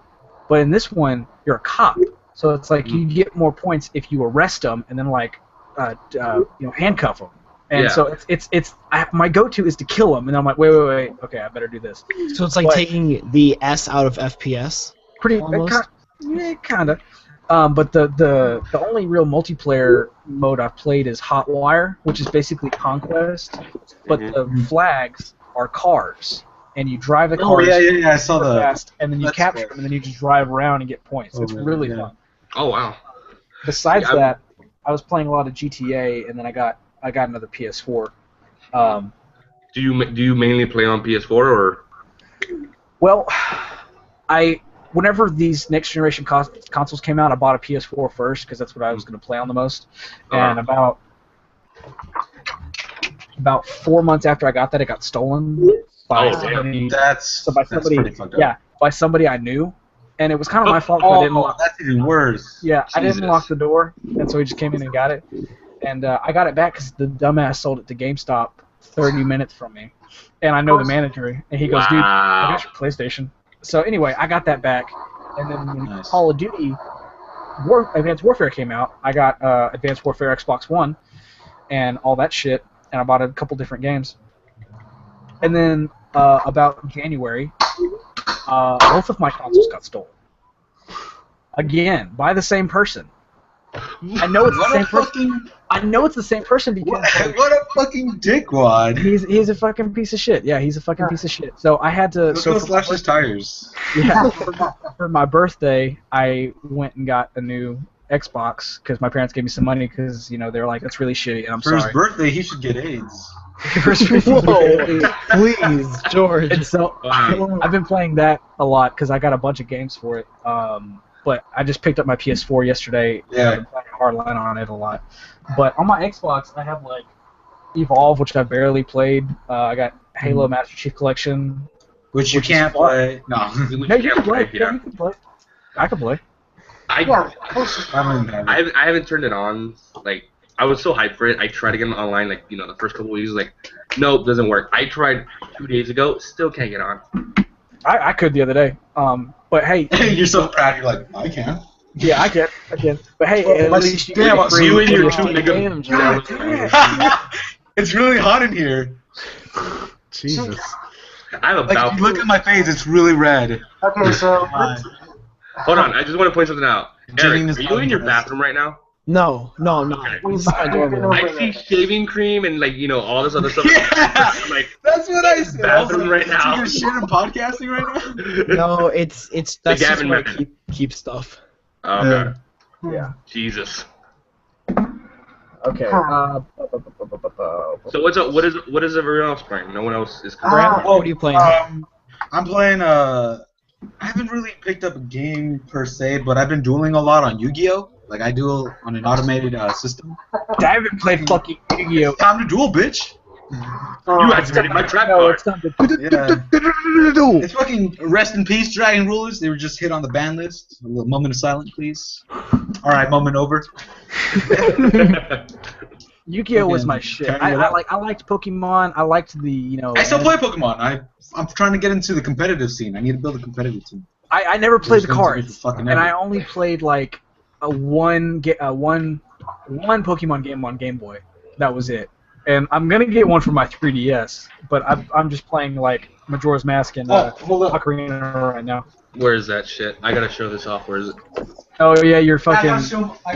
But in this one, you're a cop, so it's you get more points if you arrest them and then handcuff them. And so it's my go-to is to kill them, and then I'm like, wait, okay, I better do this. So it's taking the S out of FPS. Pretty kind of. But the only real multiplayer mode I've played is Hotwire, which is basically Conquest, but the flags are cars. And you drive the cars I saw that. Fast, and then you capture them, and then you just drive around and get points. It's really fun. Oh, wow. Besides that, I was playing a lot of GTA, and then I got another PS4. Do you mainly play on PS4 or? Well, whenever these next generation consoles came out, I bought a PS4 first because that's what I was going to play on the most. And about 4 months after I got that, it got stolen. By somebody, that's pretty fucked up. Yeah, by somebody I knew, and it was kind of my fault. I didn't lock. That's even worse. Yeah, Jesus. I didn't lock the door, and so he just came in and got it, and I got it back because the dumbass sold it to GameStop 30 minutes from me, and I know the manager, and he goes, "Dude, I got your PlayStation." So anyway, I got that back, and then when Call of Duty Advanced Warfare came out, I got Advanced Warfare Xbox One, and all that shit. and I bought a couple different games. And then about January, both of my consoles got stolen. Again, by the same person. I know it's the same person. I know it's the same person because what a fucking dickwad. he's a fucking piece of shit. Yeah, he's a fucking piece of shit. So I had to. Let's go slash his tires. Yeah, for my birthday, I went and got a new Xbox because my parents gave me some money because they were like, "That's really shitty," and I'm For sorry. his birthday, he should get AIDS. Whoa, please, George. And so I've been playing that a lot because I got a bunch of games for it. But I just picked up my PS4 yesterday. Yeah. I've been playing Hardline on it a lot. But on my Xbox, I have like Evolve, which I barely played. I got Halo Master Chief Collection. Which you can't play. No. No, you can play. Yeah, you can play. I can play. I don't even have it. I haven't turned it on. Like, I was so hyped for it. I tried to get it online, like, the first couple weeks. Like, nope, doesn't work. I tried 2 days ago, still can't get on. I could the other day. But hey. You're so proud. You're like, I can. Yeah, I can. But hey, at least you damn, get so free you and your games. It's really hot in here. Jesus. I'm Like, about. if you look at my face, it's really red. Okay, so Hold on, I just want to point something out. Jenning Eric, is are you in your podcast. bathroom right now? No, I'm not. This is my dorm room. I see shaving cream and all this other stuff. Yeah, Like, that's what I said. bathroom right now. Your shit and podcasting right now. No, it's that's just Gavin where I method. keep stuff. Okay. Yeah. Jesus. Okay. So what's up? What is everyone else playing? No one else is. What are you playing? I'm playing. I haven't really picked up a game per se, but I've been dueling a lot on Yu-Gi-Oh. Like I duel on an automated system. I haven't played fucking Yu-Gi-Oh. Time to duel, bitch. You activated my trap No, card. it's time to. Yeah. It's fucking rest in peace, Dragon Rulers. They were just hit on the ban list. A little moment of silence, please. All right, moment over. Yu-Gi-Oh was Okay, my shit. carry I it out. liked Pokemon. I liked the I still play Pokemon. I'm trying to get into the competitive scene. I need to build a competitive team. I never played the There's going to be cards, fucking and I ever. only played like one Pokemon game on Game Boy. That was it. And I'm gonna get one for my 3DS, but I'm just playing like Majora's Mask and hold up. Ocarina right now. Where is that shit? I gotta show this off. Where is it? Oh yeah, you're I fucking.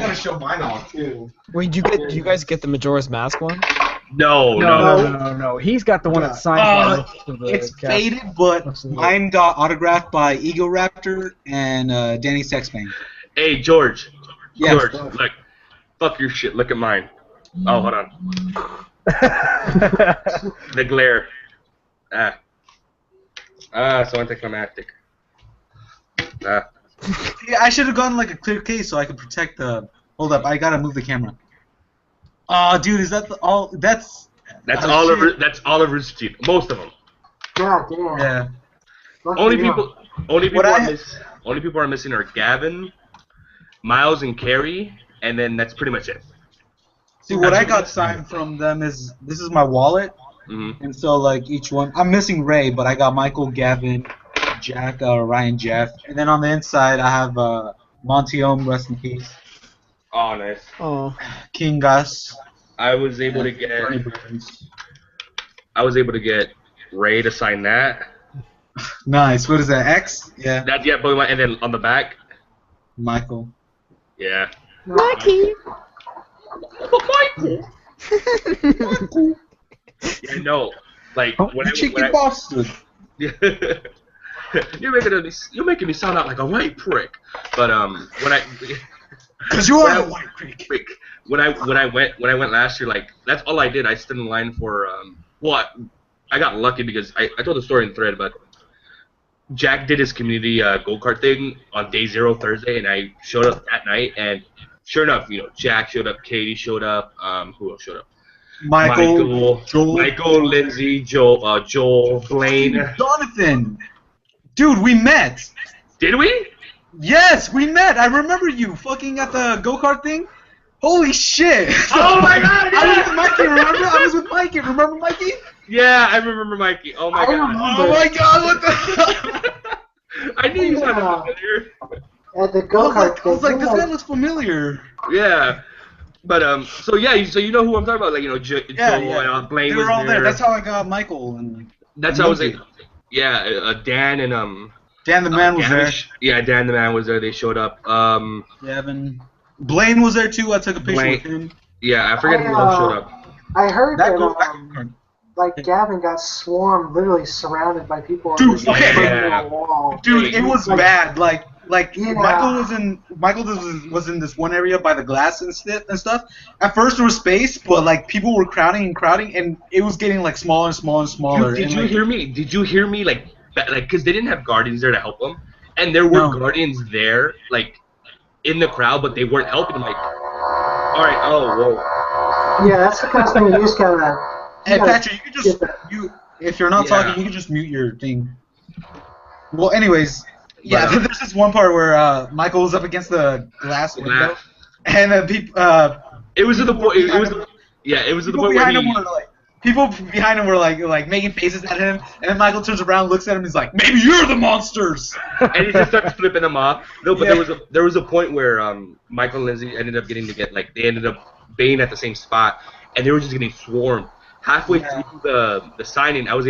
gotta show mine off too. Wait, do you guys get the Majora's Mask one? No. No. He's got the one that's signed by most of the It's cast. faded, but Absolutely. mine got autographed by Ego Raptor and Danny Sexbang. Hey, George. Yes. George, look. Fuck your shit. Look at mine. Oh, hold on. The glare. So anticlimactic. Yeah, I should have gotten like a clear case so I could protect the. Hold up, I gotta move the camera. Dude, is that all? That's Oliver. shit. That's Oliver's Jeep. Most of them. God damn. Yeah. Lucky Only you. people. Only people are missing are Gavin, Miles, and Carrie, and then that's pretty much it. See, what I got signed from them is this is my wallet, Mm-hmm. and so like each one, I'm missing Ray, but I got Michael, Gavin, Jack, Ryan, Jeff, and then on the inside I have Monty Ohm, rest in peace, Oh, nice. Oh, King Gus. I was able to Bernie get. Burns. I was able to get Ray to sign that. Nice. What is that? X? Yeah. That yeah, Pokemon, and then on the back, Michael. yeah. Lucky. Michael. Yeah, no. Like when Chicken I, Boston. you're making me sound out like a white prick. But when I Cause you are a white prick. when I went last year, like that's all I did. I stood in line for I got lucky because I told the story in the thread, but Jack did his community go-kart thing on day 0 Thursday, and I showed up that night, and sure enough, Jack showed up, Katie showed up, who else showed up? Michael, Joel, Lindsay, Joel, Blaine. Jonathan. Dude, we met. Did we? Yes, we met. I remember you fucking at the go-kart thing. Holy shit. Oh my god, I was yeah! with Mikey, remember? I was with Mikey. Remember Mikey? Yeah, I remember Mikey. Oh my god. Oh my god, what the I knew you sounded familiar. At the I go-kart was like, thing. this guy looks familiar. Yeah. But so yeah, so you know who I'm talking about, like Joe, Blaine They was were all there. there. That's how I got Michael and. That's how I was like, yeah, Dan and Dan the man was there. Yeah, Dan the man was there. They showed up. Gavin. Blaine was there too. I took a picture with him. Yeah, I forget who else showed up. I heard that like Gavin got swarmed, literally surrounded by people on this wall. Dude, it was bad. Like Yeah. Michael was in this one area by the glass and stuff. At first there was space, but like people were crowding, and it was getting like smaller and smaller and smaller. Dude, did you hear me? Like, because they didn't have guardians there to help them, and there were guardians there, like, in the crowd, but they weren't helping. Like, all right, whoa. Yeah, that's the kind of thing you just kind of. Hey Patrick, you can just if you're not talking, you can just mute your thing. Well, anyways. Yeah, there's this one part where Michael was up against the glass window, and it was at the point. It was at the point where people behind him were like making faces at him, and then Michael turns around, looks at him, and he's like, "Maybe you're the monsters," and he just starts flipping them off. No, but there was a point where Michael and Lindsay ended up getting to get they ended up being at the same spot, and they were just getting swarmed. Halfway through the signing, I was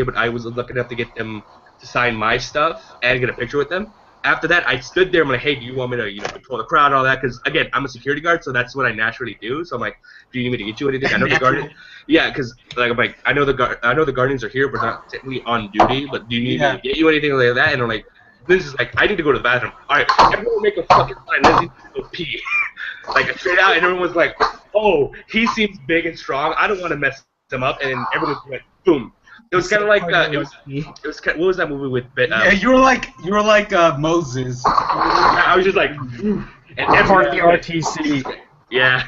lucky enough to get them to sign my stuff and get a picture with them. After that, I stood there. I'm like, hey, do you want me to, control the crowd and all that? Because again, I'm a security guard, so that's what I naturally do. So I'm like, do you need me to get you anything? I know the guardian. Yeah, because I'm like, I know the guardians are here, but not technically on duty. But do you need me to get you anything like that? And I'm like, this is like, I need to go to the bathroom. All right, everyone make a fucking sign. Let's go pee. Like straight out, and everyone was like, oh, he seems big and strong. I don't want to mess him up. And everyone went boom. It was kind of like it was what was that movie with? Yeah, you were like Moses. I was just like, and part of the RTC. Yeah,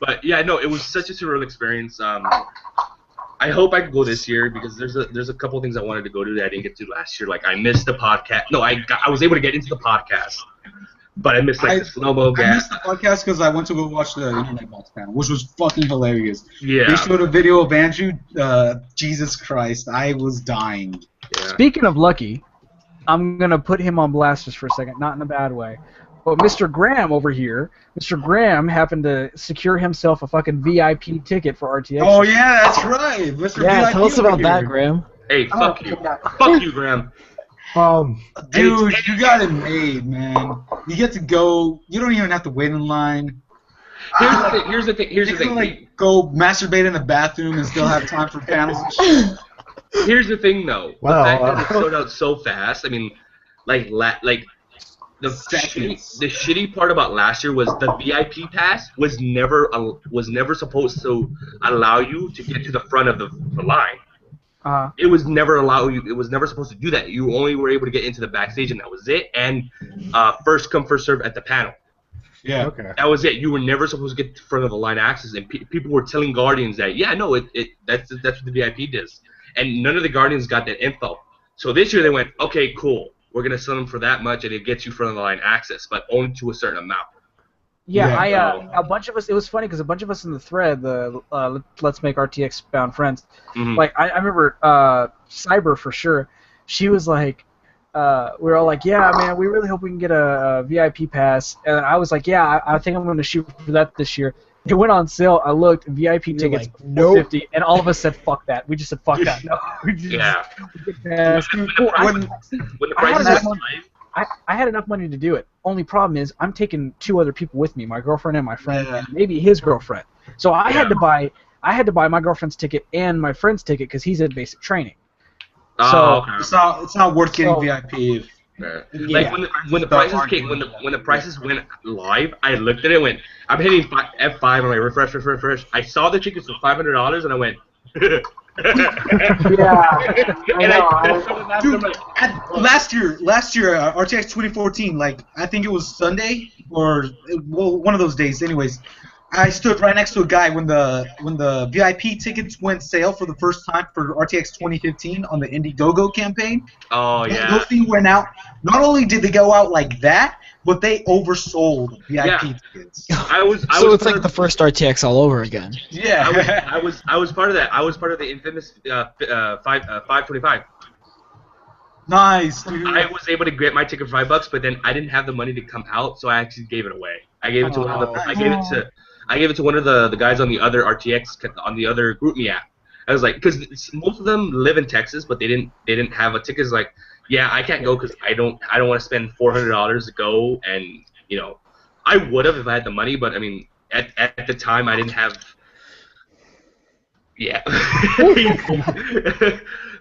but yeah, no, it was such a surreal experience. I hope I can go this year because there's a couple things I wanted to go to that I didn't get to last year. Like I missed the podcast. No, I was able to get into the podcast. But I missed the slow-mo gas. I missed the podcast because I went to go watch the Internet Box panel, which was fucking hilarious. Yeah. They showed a video of Andrew. Jesus Christ, I was dying. Yeah. Speaking of Lucky, I'm going to put him on blast just for a second, not in a bad way. But Mr. Graham over here, Mr. Graham happened to secure himself a fucking VIP ticket for RTX. Oh, yeah, that's right. Mr. VIP tell us about that, Graham. Hey, fuck you. Fuck you, Graham. Dude, you got it made, man. You get to go. You don't even have to wait in line. Here's the thing. You can like go masturbate in the bathroom and still have time for panels and shit. Here's the thing, though. Wow. The fact that it sold out so fast. I mean, the shitty part about last year was the VIP pass was never supposed to allow you to get to the front of the line. It was never It was never supposed to do that. You only were able to get into the backstage, and that was it. And first come, first serve at the panel. Yeah. Okay. That was it. You were never supposed to get to front of the line access, and people were telling Guardians that that's what the VIP does. And none of the Guardians got that info. So this year they went, okay, cool. We're gonna sell them for that much, and it gets you front of the line access, but only to a certain amount. Yeah, a bunch of us. It was funny because a bunch of us in the thread, the Let's Make RTX Bound Friends, like I remember Cyber for sure. She was like, we were all like, yeah, man, we really hope we can get a VIP pass. And I was like, yeah, I think I'm going to shoot for that this year. It went on sale. I looked, VIP tickets, like, nope. $50, and all of us said, fuck that. We just said, fuck that. No, we just, When the price is I had enough money to do it. Only problem is I'm taking 2 other people with me, my girlfriend and my friend, and maybe his girlfriend. So I had to buy my girlfriend's ticket and my friend's ticket because he's in basic training. So it's not worth getting VIP. Like when the prices went live, I looked at it and went, I'm hitting F5 and I'm like refresh. I saw the tickets for $500 and I went. Dude, last year, RTX 2014, like I think it was Sunday or one of those days. Anyways, I stood right next to a guy when the VIP tickets went sale for the first time for RTX 2015 on the Indiegogo campaign. Oh yeah. Those things went out. Not only did they go out like that, but they oversold VIP tickets. So it's like the first RTX all over again. Yeah. I was part of that. I was part of the infamous 525. Nice, dude. I was able to get my ticket for $5, but then I didn't have the money to come out, so I actually gave it away. I gave it to I gave it to one of the guys on the other RTX on the other GroupMe app. I was like, because most of them live in Texas, but they didn't have a ticket. It's like, yeah, I can't go because I don't want to spend $400 to go, and I would have if I had the money, but I mean, at the time I didn't have. Yeah.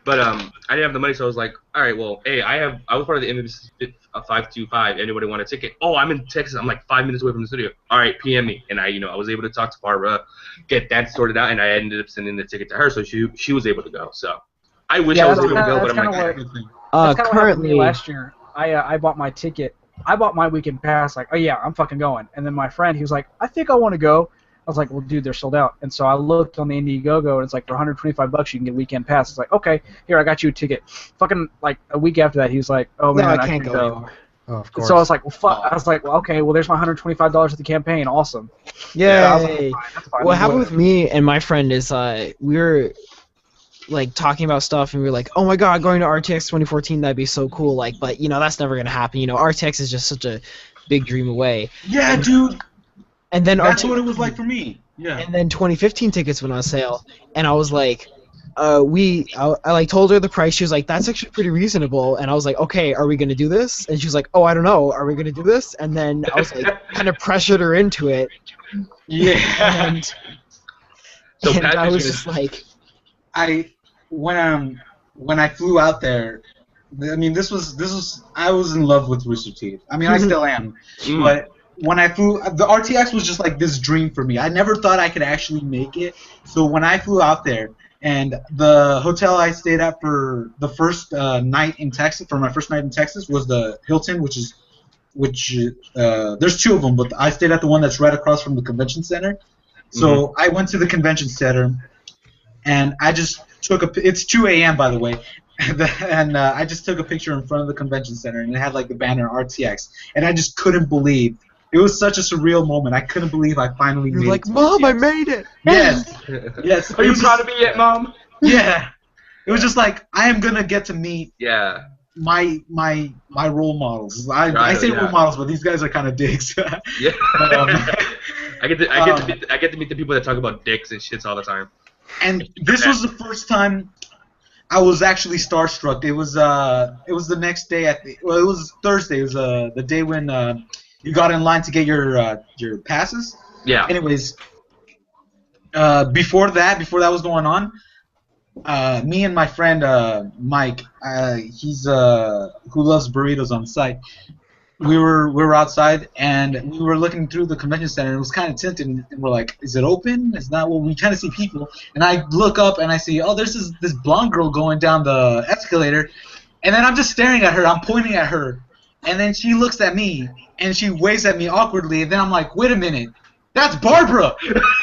But I didn't have the money, so I was like, all right, well, hey, I was part of the MVC 525. Anybody want a ticket? Oh, I'm in Texas. I'm like 5 minutes away from the studio. All right, PM me. And I was able to talk to Barbara, get that sorted out, and I ended up sending the ticket to her, so she was able to go. So I wish I was able to go, but I'm like, that's kind of what happened to me last year. I bought my ticket. I bought my weekend pass. Like, oh yeah, I'm fucking going. And then my friend, he was like, I think I want to go. I was like, well, dude, they're sold out. And so I looked on the Indiegogo, and it's like for $125 you can get a weekend pass. It's like, okay, here, I got you a ticket. Fucking like a week after that, he was like, oh man, I can't go anymore. Oh, of course. So I was like, well, fuck. I was like, well, okay, well, there's my $125 at the campaign. Awesome. Yay. Yeah, I was like, fine, that's fine. What happened with me and my friend is we were like talking about stuff, and we were like, oh my god, going to RTX 2014, that'd be so cool. Like, but that's never gonna happen. RTX is just such a big dream away. Yeah, dude. And then that's what it was like for me. Yeah. And then 2015 tickets went on sale, and I was like, I like told her the price. She was like, that's actually pretty reasonable. And I was like, okay, are we gonna do this? And she was like, oh, I don't know, are we gonna do this? And then I was like, kind of pressured her into it. Yeah. And I was just like, when I flew out there, I mean, this was I was in love with Rooster Teeth. I mean, I still am, but when I flew, the RTX was just like this dream for me. I never thought I could actually make it. So when I flew out there, and the hotel I stayed at for the first night in Texas, for my first night in Texas, was the Hilton, which there's two of them, but I stayed at the one that's right across from the convention center. So I went to the convention center, and I just took it's 2 a.m. by the way, and I just took a picture in front of the convention center, and it had like the banner RTX, and I just couldn't believe. It was such a surreal moment. I couldn't believe I finally made it. You're like, Mom, I made it! Yes! Yes. Are you proud of me yet, Mom? Yeah. It was just like, I am going to get to meet my role models. I say role models, but these guys are kind of dicks. Yeah. I get to meet the people that talk about dicks and shits all the time. And this was the first time I was actually starstruck. It was the next day it was Thursday. It was the day when you got in line to get your passes. Yeah. Anyways, before that was going on, me and my friend Mike, he's who loves burritos on site. We were outside, and we were looking through the convention center, and it was kind of tinted, and we're like, is it open? It's not. Well, we kind of see people, and I look up, and I see, oh, there's this blonde girl going down the escalator, and then I'm just staring at her. I'm pointing at her, and then she looks at me, and she waves at me awkwardly, and then I'm like, wait a minute. That's Barbara!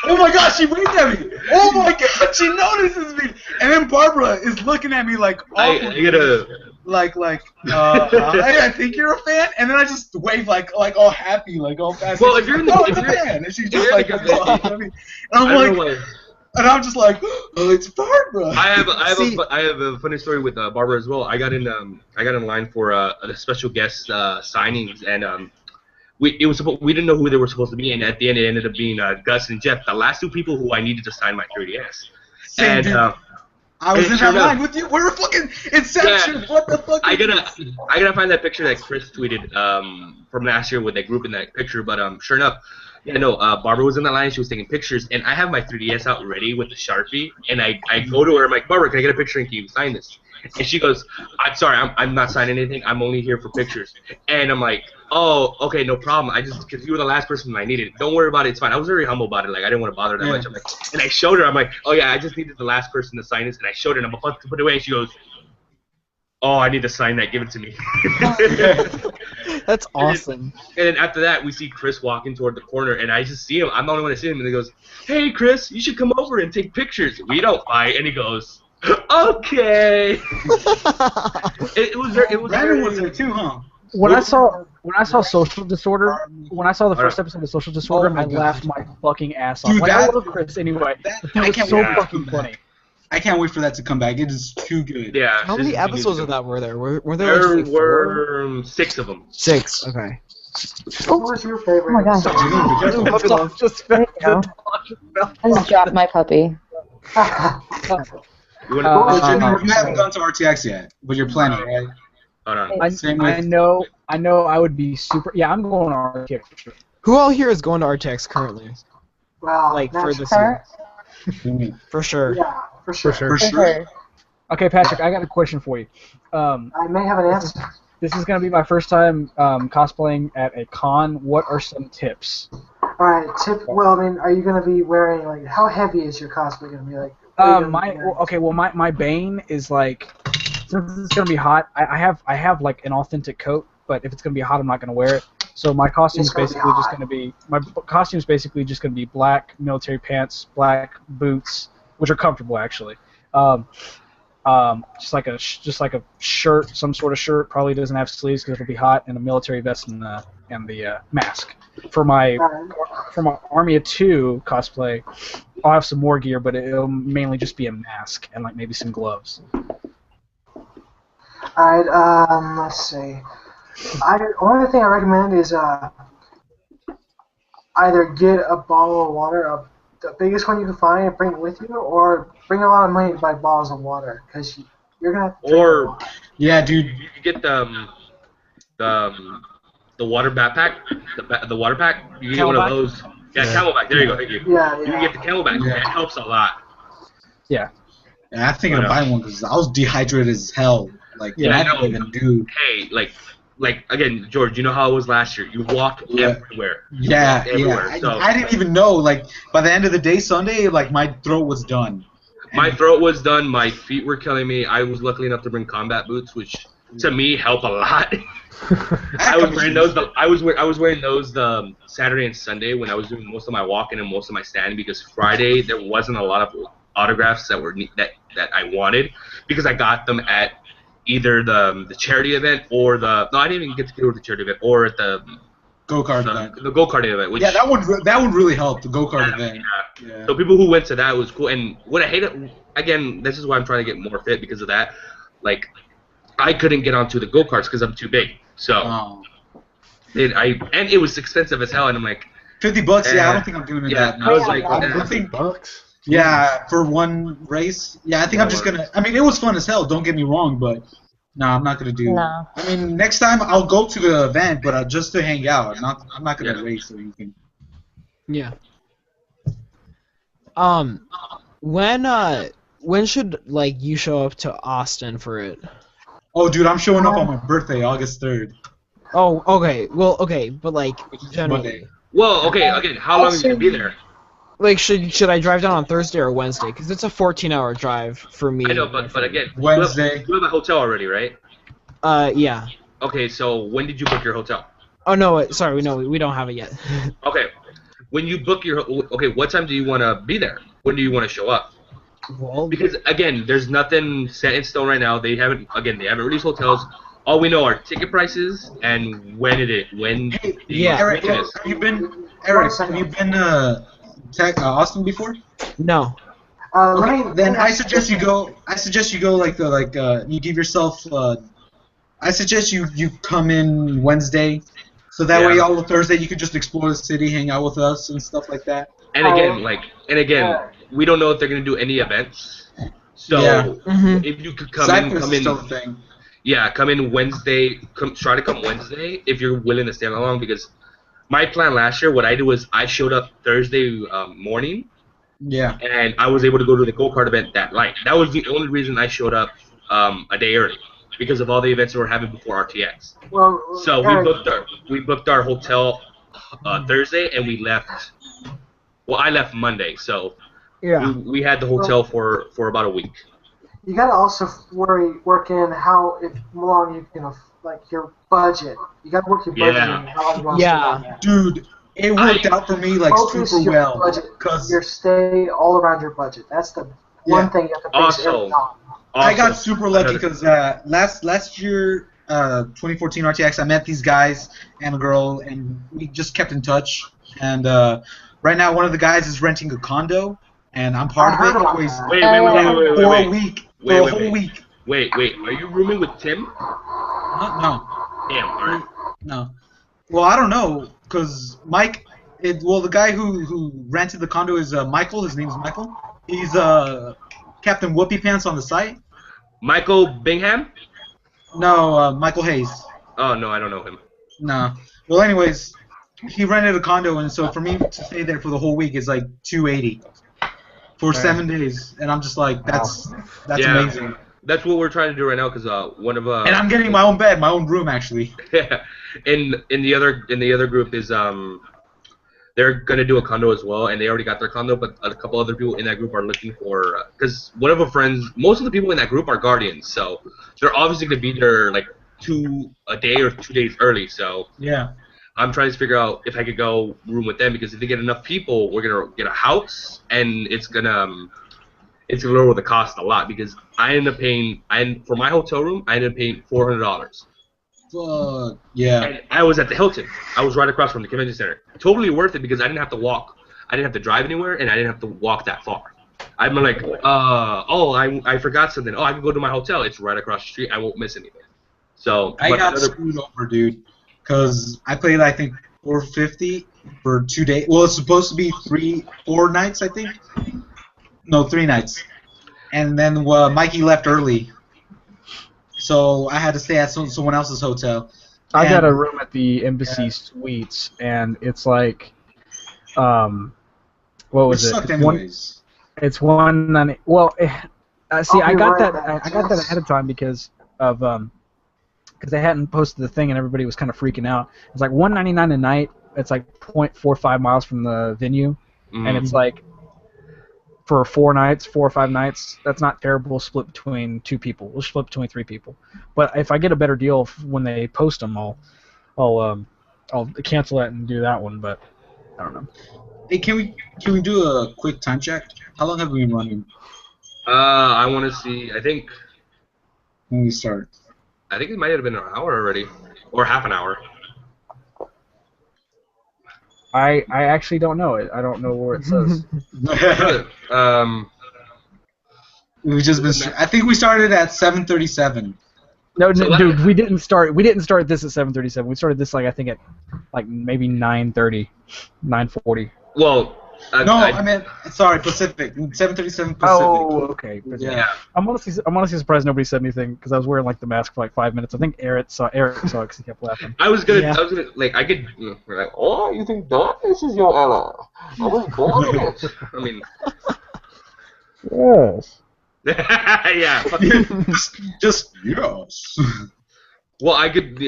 Oh my god, she waved at me! Oh my god, she notices me! And then Barbara is looking at me like, I think you're a fan, and then I just wave like all happy, like all fast. Well, if you're in the fan, and she's just like, and I'm like, and I'm just like, oh, it's Barbara. I have a funny story with Barbara as well. I got in line for a special guest signings, and we didn't know who they were supposed to be, and at the end it ended up being Gus and Jeff, the last two people who I needed to sign my 3DS. And I was in that line with you. We were fucking Inception. Yeah. What the fuck? I gotta find that picture that Chris tweeted from last year with that group in that picture. But sure enough, Barbara was in that line. She was taking pictures, and I have my 3DS out ready with the Sharpie, and I go to her. I'm like, Barbara, can I get a picture and can you sign this? And she goes, I'm sorry, I'm not signing anything. I'm only here for pictures. And I'm like, oh, okay, no problem. Because you were the last person I needed. Don't worry about it. It's fine. I was very humble about it. Like, I didn't want to bother that much. I'm like, and I showed her. I'm like, oh, yeah, I just needed the last person to sign this. And I showed her, and I'm about to put it away. And she goes, oh, I need to sign that. Give it to me. That's awesome. And then after that, we see Chris walking toward the corner, and I just see him. I'm the only one that see him. And he goes, hey, Chris, you should come over and take pictures. We don't fight. And he goes, okay. It was Brandon was there too, huh? When I saw Social Disorder, when I saw the first episode of Social Disorder, I laughed my fucking ass off. Dude, like, I love Chris anyway. That was so fucking funny. I can't wait for that to come back. It is too good. Yeah. How many episodes of that were there? Were there There like were 6 of them. 6. Okay. What was your favorite? Oh my gosh. Puppy love just There you go. I just dropped my puppy. You wanna, You haven't gone to RTX yet, but you're planning, right? hold on. Same I with. know I would be super. Yeah, I'm going on RTX for sure. Who all here is going to RTX currently? Wow. Like for that's this Her? year? For sure. Yeah, for sure. For For sure. her. Okay, Patrick, I got a question for you. I may have an answer. This is going to be my first time cosplaying at a con. What are some tips? Alright, well, I mean, are you going to be wearing, like, how heavy is your cosplay going to be? Like, what are you gonna be wearing? My Bane is like, since it's going to be hot, I have like an authentic coat, but if it's going to be hot, I'm not going to wear it. So my costume's It's gonna be basically just hot. going to be black military pants, black boots, which are comfortable actually. Just like a shirt, some sort of shirt. Probably doesn't have sleeves because it'll be hot, and a military vest and the mask. For my Army of Two cosplay, I'll have some more gear, but it'll mainly just be a mask and like maybe some gloves. Alright, let's see. Only thing I recommend is either get a bottle of water, the biggest one you can find, and bring it with you, or bring a lot of money to buy bottles of water, because you're gonna have to drink a Or lot. Yeah, dude. you could get the water backpack, the water pack. You can get one of Camelback? those. Yeah, camelback. There you go. Thank you. Yeah, You can get the camelback. Yeah. It helps a lot. Yeah. Yeah, I'm thinking of buying one because I was dehydrated as hell. Like, Yeah, I I know. didn't even do. Hey, like again, George. You know how it was last year. You walked Yeah. everywhere. Yeah, Everywhere, yeah. so- I didn't even know. Like, by the end of the day, Sunday, like, my throat was done. My throat was done. My feet were killing me. I was lucky enough to bring combat boots, which to me help a lot. I was wearing those. I was wearing those the Saturday and Sunday when I was doing most of my walking and most of my standing, because Friday there wasn't a lot of autographs that were that I wanted, because I got them at either the charity event or I didn't even get to go to the charity event, or at the Go-kart event. the go-kart event. Which, Yeah, that one really helped, the go-kart event. yeah. Yeah. So people who went to that was cool. And what I hated, again, this is why I'm trying to get more fit because of that. Like, I couldn't get onto the go-karts because I'm too big. So Oh. and it was expensive as hell. And I'm like, $50, yeah, I don't think I'm doing yeah, that. I was like, $50? Yeah, for one race. Yeah, I think I'm just gonna. I mean, it was fun as hell. Don't get me wrong, but no, I'm not gonna do. No. I mean, next time I'll go to the event, but just to hang out. I'm not gonna Yeah. race, so you can. Yeah. When should like you show up to Austin for it? Oh, dude, I'm showing up on my birthday, August 3rd. Oh, okay. Well, okay, but like generally, Monday. well, okay, again, how long are you gonna be there? like should I drive down on Thursday or Wednesday? Because it's a 14-hour drive for me. I know, but again, Wednesday. you have a hotel already, right? Yeah. Okay, so when did you book your hotel? Oh no, sorry, we don't have it yet. Okay, when you book your what time do you want to be there? When do you want to show up? Well, Because again, there's nothing set in stone right now. They haven't released hotels. All we know are ticket prices and when it is. Yeah. Eric, when it is. have you been Austin before? no. Okay, then I suggest you go. You give yourself. I suggest you come in Wednesday, so that way Yeah. all of Thursday you can just explore the city, hang out with us, and stuff like that. And again, we don't know if they're gonna do any events. So Yeah. Mhm. if you could Cypress come is still a in, thing. yeah, come in Wednesday. Try to come Wednesday if you're willing to stay along. Because my plan last year, what I did was I showed up Thursday morning, Yeah. and I was able to go to the go-kart event that night. That was the only reason I showed up a day early, because of all the events that were having before RTX. Well, So Eric, we booked our hotel Thursday, and we left. Well, I left Monday, so Yeah. we had the hotel for about a week. you gotta also work in how long you can, like, your budget. You gotta work your budget Yeah. in how long you want to Yeah. stay on that. Dude, it worked out for me like Focus super your well. budget, Cause your stay all around your budget. That's the Yeah. one thing you have to base Also- everything on. I got Also, super lucky because last year, 2014 RTX, I met these guys and a girl, and we just kept in touch. And right now, one of the guys is renting a condo, and I'm part I of heard it. about Anyways, that. Wait. for a week, for Wait, a wait, whole wait. week. Wait. Are you rooming with Tim? No, Damn. All right. no. Well, I don't know, cause Mike. The guy who rented the condo is Michael. His name's Michael. He's Captain Whoopie Pants on the site. Michael Bingham? No, Michael Hayes. Oh no, I don't know him. No. Well, anyways, he rented a condo, and so for me to stay there for the whole week is like $280 for 7 days, and I'm just like, that's Yeah. amazing. That's what we're trying to do right now, cause one of And I'm getting my own bed, my own room actually. in the other group is they're gonna do a condo as well, and they already got their condo, but a couple other people in that group are looking for because one of our friends, most of the people in that group are guardians, so they're obviously gonna be there like a day or 2 days early. So Yeah. I'm trying to figure out if I could go room with them, because if they get enough people, we're gonna get a house, and it's gonna lower the cost a lot, because I end up paying for my hotel room, I ended up paying $400. Fuck. Yeah. And I was at the Hilton. I was right across from the convention center. Totally worth it, because I didn't have to walk. I didn't have to drive anywhere, and I didn't have to walk that far. I'm like, I forgot something. Oh, I can go to my hotel. It's right across the street. I won't miss anything. So I got screwed over, dude, because I played, I think, $450 for 2 days. Well, it's supposed to be 4 nights, I think. No, 3 nights. And then Mikey left early, so I had to stay at someone else's hotel. I got a room at the Embassy Suites, and it's like, what was it? Sucked anyways. It's 190. Well, see, I'll I be got right that. back, I got that Jess. ahead of time because they hadn't posted the thing, and everybody was kind of freaking out. It's like $199 a night. It's like 0.45 miles from the venue, and it's like for 4 or 5 nights. That's not terrible. Split between 2 people. We'll split between 3 people. But if I get a better deal when they post them, I'll cancel that and do that one. But I don't know. Hey, can we do a quick time check? How long have we been running I want to see. I think when we start? it might have been an hour already, or half an hour. I actually don't know it. I don't know where it says. We've just been. I think we started at 7:37. No, So dude, we didn't start this at 7:37. We started this I think at maybe 9:30, 9:40. Well, I meant sorry, Pacific. 7:37 Pacific. Oh, okay. Yeah. I'm honestly surprised nobody said anything, because I was wearing the mask for 5 minutes. I think Eric saw it because he kept laughing. I was gonna I could. Oh, you think that this is your Ella? I was born in it. I mean. Yes. Yeah. Just yes. Well, I could. Do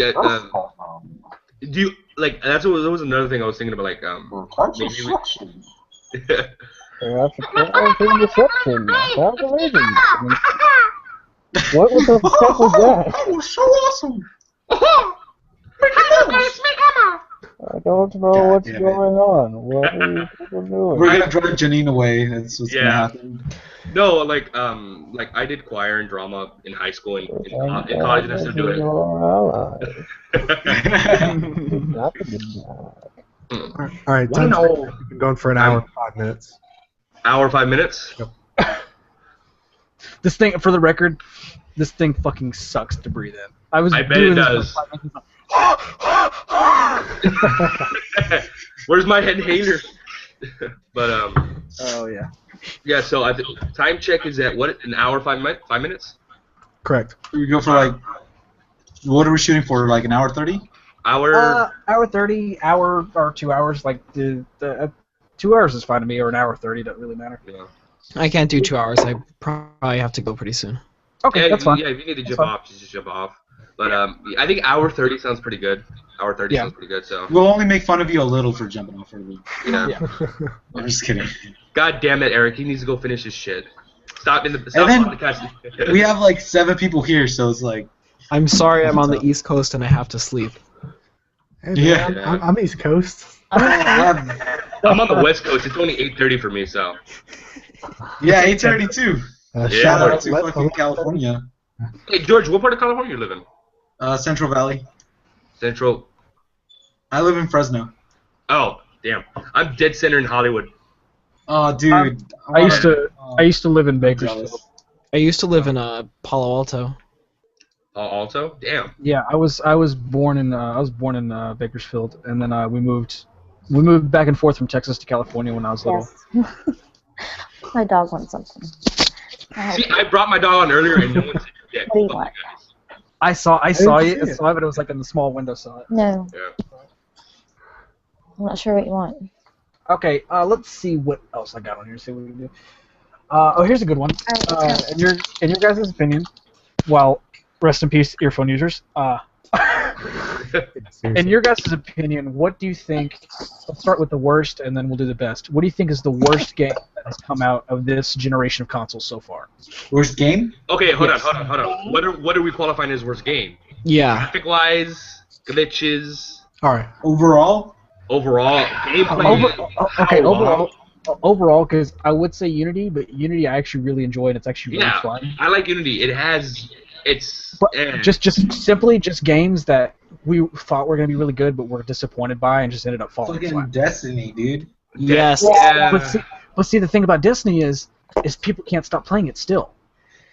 you that was another thing I was thinking about, maybe reception. What the fuck was that? That was so awesome. I don't know what's going on. What are you people doing? We're gonna drive Janine away. That's what's gonna happen. No, I did choir and drama in high school and in college, and I still do it. All right, time check. We've been going for an hour and 5 minutes. Hour, 5 minutes? Yep. This thing, for the record, this thing fucking sucks to breathe in. I bet it does. Where's my inhaler? But oh yeah. Yeah. So time check is at what? An hour, 5 minutes? Correct. We go for what are we shooting for? An hour 30? Hour 30, hour or 2 hours. The 2 hours is fine to me, or an hour 30 doesn't really matter. Yeah. I can't do 2 hours. I probably have to go pretty soon. Okay, that's fine. Yeah, if you need to jump off, just jump off. But I think hour 30 sounds pretty good. Hour 30 sounds pretty good. So we'll only make fun of you a little for jumping off early. yeah. I'm just kidding. God damn it, Eric! He needs to go finish his shit. Stop then- podcast. We have 7 people here, so it's I'm sorry I'm on the East Coast and I have to sleep. Hey, Yeah. man, I'm East Coast. I'm on the West Coast. It's only 8:30 for me, so. Yeah, 8:32. Yeah. Shout out to fucking California. Hey George, what part of California you live in? Central Valley. Central. I live in Fresno. Oh, damn! I'm dead center in Hollywood. Oh, dude. I used to live in Bakersfield. Jealous. I used to live in Palo Alto. Also, damn. Yeah, I was born in Bakersfield, and then we moved back and forth from Texas to California when I was little. Yes. My dog wants something. See, I brought my dog on earlier, and no one said shit. What do you Fuck want? guys. I saw didn't it, see it. but it was like in the small window. Saw it. No, Yeah. I'm not sure what you want. Okay, let's see what else I got on here. See what we can do. Here's a good one. Alright, In your guys' opinion, well, rest in peace, earphone users. In your guys' opinion, what do you think? Let's start with the worst, and then we'll do the best. What do you think is the worst game that has come out of this generation of consoles so far? Worst game? Okay, hold Yes. on. What are we qualifying as worst game? Yeah. Graphic-wise, glitches, All right. Overall? overall, gameplay. Overall, because I would say Unity, but Unity I actually really enjoy, and it's actually really Yeah, fun. I like Unity. It's But just simply games that we thought were gonna be really good, but were disappointed by, and just ended up falling Fucking flat. Destiny, dude. Yes. Yeah. But see, the thing about Destiny is people can't stop playing it still.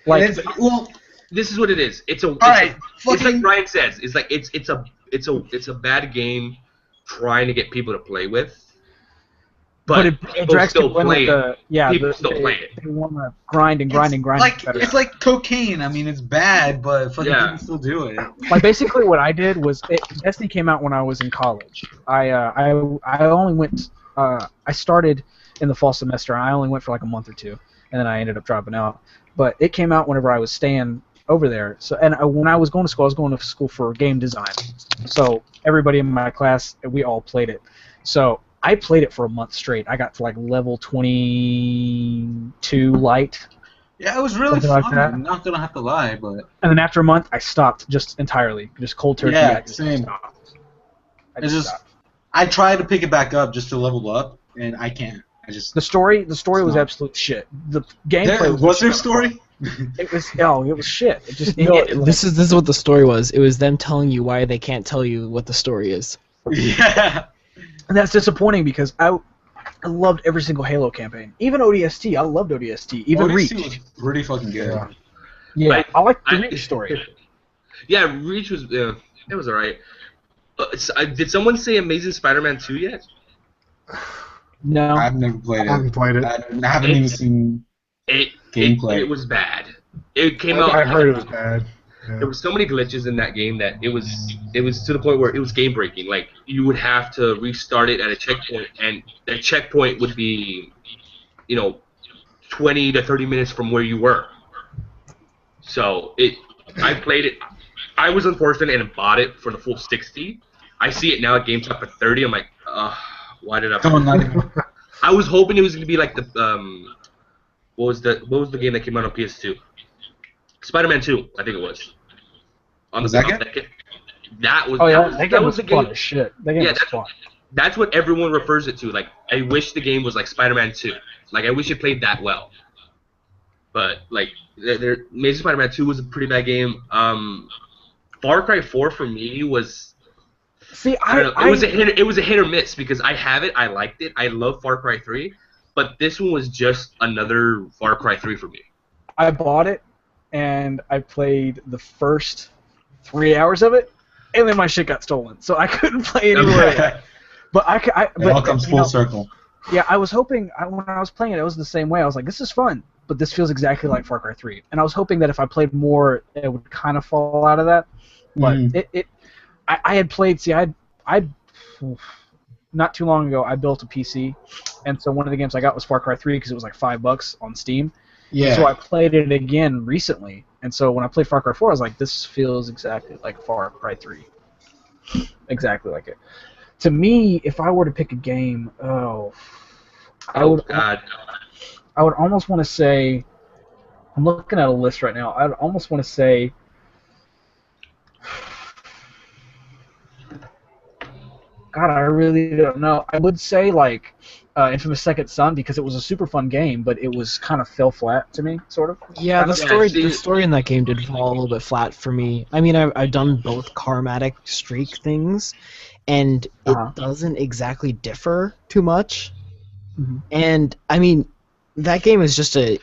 Like, Well, This is what it is. It's alright, it's like fucking. Brian says. It's like it's a bad game trying to get people to play with. But it people drags still people in play with it. People still play it. They want to grind and grind and grind. It's like cocaine. I mean, it's bad, but fucking Yeah. people still do it. Like basically what I did was Destiny came out when I was in college. I only went I started in the fall semester and I only went for like a month or two and then I ended up dropping out. But it came out whenever I was staying over there. So when I was going to school for game design. So everybody in my class, we all played it. So I played it for a month straight. I got to like level 22 light. Yeah, it was really Something fun. like that. I'm not gonna have to lie, but And then after a month, I stopped just entirely. Just cold turkey. Yeah, I just same. stopped. I It's just- stopped. I tried to pick it back up just to level up, and I can't. I just The story was not. absolute shit. The gameplay was there a shit. story? It was shit. It just No, this is what the story was. It was them telling you why they can't tell you what the story is. Yeah. and that's disappointing because I loved every single Halo campaign. Even ODST, I loved ODST. Even ODST Reach. was pretty fucking good. Yeah, I like the I- Reach story. Yeah, Reach was it was alright. Did someone say Amazing Spider-Man 2 yet? No. I've never played I haven't it. played it. I haven't even seen gameplay. It was bad. It came out. I heard it was bad. Yeah. There was so many glitches in that game that it was to the point where it was game breaking. Like you would have to restart it at a checkpoint, and that checkpoint would be, 20 to 30 minutes from where you were. So I played it. I was unfortunate and bought it for the full 60. I see it now at GameStop for 30. I'm like, why did I? Come on, not even. I was hoping it was gonna be like the what was the game that came out on PS2? Spider-Man 2, I think it was. Was that good? That was. Oh yeah, that that game was the fun game. as shit. That game Yeah, was fun. That's what everyone refers it to. Like, I wish the game was like Spider-Man 2. Like, I wish it played that well. But like, Amazing Spider-Man 2 was a pretty bad game. Far Cry 4 for me was. See, I don't know, it was a hit or miss because I have it, I liked it, I love Far Cry 3, but this one was just another Far Cry 3 for me. I bought it and I played the first 3 hours of it, and then my shit got stolen, so I couldn't play anymore. Okay. But It all comes full circle. Yeah, I was hoping when I was playing it, it was the same way. I was like, this is fun, but this feels exactly like Far Cry 3. And I was hoping that if I played more, it would kind of fall out of that. But I had played. See, I not too long ago I built a PC, and so one of the games I got was Far Cry 3 because it was like $5 on Steam. Yeah. So I played it again recently, and so when I played Far Cry 4, I was like, this feels exactly like Far Cry 3. Exactly like it. To me, if I were to pick a game, I would almost want to say. I'm looking at a list right now. I'd almost want to say. God, I really don't know. I would say like Infamous Second Son because it was a super fun game, but it was kind of fell flat to me, sort of. Yeah, the Yeah, story in that game did fall a little bit flat for me. I mean, I've done both karmatic streak things, and it doesn't exactly differ too much. Mhm. And I mean, that game is just a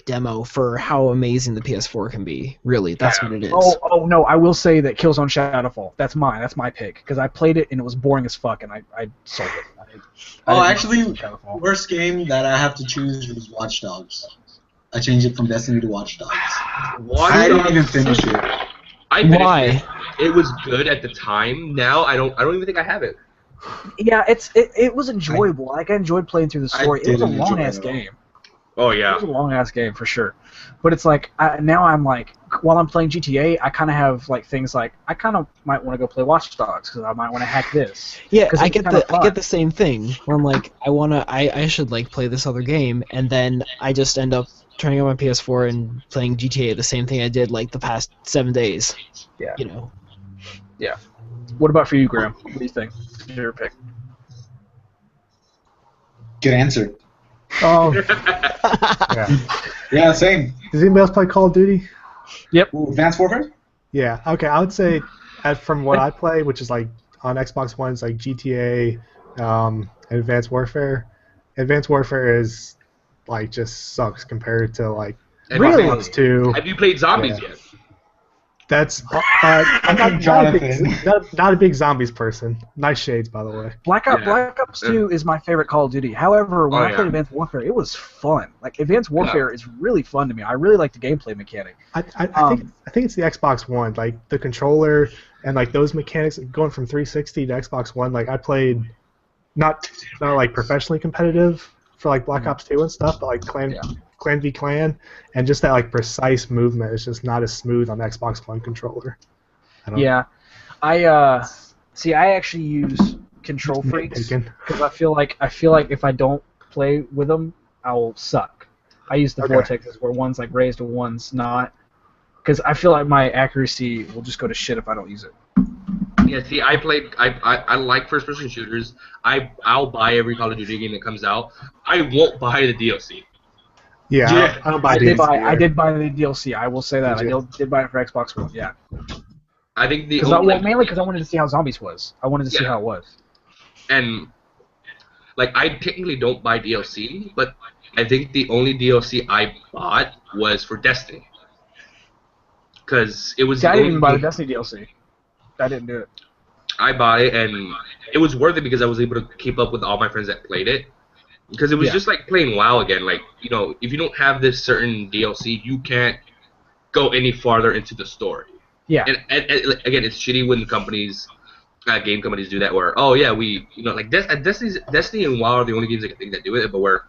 demo for how amazing the PS4 can be. Really, that's what it is. Oh no, I will say that Killzone Shadowfall. That's mine. That's my pick because I played it and it was boring as fuck, and I sold it. Actually, worst game that I have to choose was Watch Dogs. I changed it from Destiny to Watch Dogs. I didn't even finish it. Why? It was good at the time. Now I don't even think I have it. Yeah, it was enjoyable. Like I enjoyed playing through the story. It was a long ass game. Oh yeah. It was a long ass game for sure. But it's like now I'm like while I'm playing GTA, I kind of have like things like I kind of might want to go play Watch Dogs because I might want to hack this. Yeah, I get the same thing where I'm like I should like play this other game, and then I just end up turning on my PS4 and playing GTA, the same thing I did like the past 7 days. Yeah. You know. Yeah. What about for you, Graham? What do you think? Your pick. Good answer. Oh, Yeah, same. does anybody else play Call of Duty? Ooh, Advanced Warfare? Yeah. Okay, I would say from what I play, which is like on Xbox One, it's like GTA, and Advanced Warfare. Advanced Warfare is like just sucks compared to like Xbox 2. Have you played Zombies yet? That's I'm not a big zombies person. Nice shades, by the way. Black Ops 2 is my favorite Call of Duty. However, when I played Advanced Warfare, it was fun. Like Advanced Warfare is really fun to me. I really like the gameplay mechanic. I think it's the Xbox One, like the controller and like those mechanics going from 360 to Xbox One. Like I played not like professionally competitive for like Black Ops 2 and stuff, but like Clan v Clan, and just that like precise movement is just not as smooth on the Xbox One controller. I actually use Control Freaks because I feel like if I don't play with them, I'll suck. I use the vortexes where one's like raised and one's not, because I feel like my accuracy will just go to shit if I don't use it. Yeah, see, I like first-person shooters. I'll buy every Call of Duty game that comes out. I won't buy the DLC. Yeah, I don't buy DLC. I did buy the DLC. I will say that. I did buy it for Xbox One. Yeah. I think mainly because I wanted to see how Zombies was. I wanted to see how it was. And like I technically don't buy DLC, but I think the only DLC I bought was for Destiny. Because it was. See, I didn't even buy the Destiny DLC. I didn't do it. I bought it, and it was worth it because I was able to keep up with all my friends that played it. Because it was just like playing WoW again. Like, you know, if you don't have this certain DLC, you can't go any farther into the story. Yeah. And again, it's shitty when companies, game companies do that where, oh yeah, we, you know, like Destiny and WoW are the only games I think that do it, but where,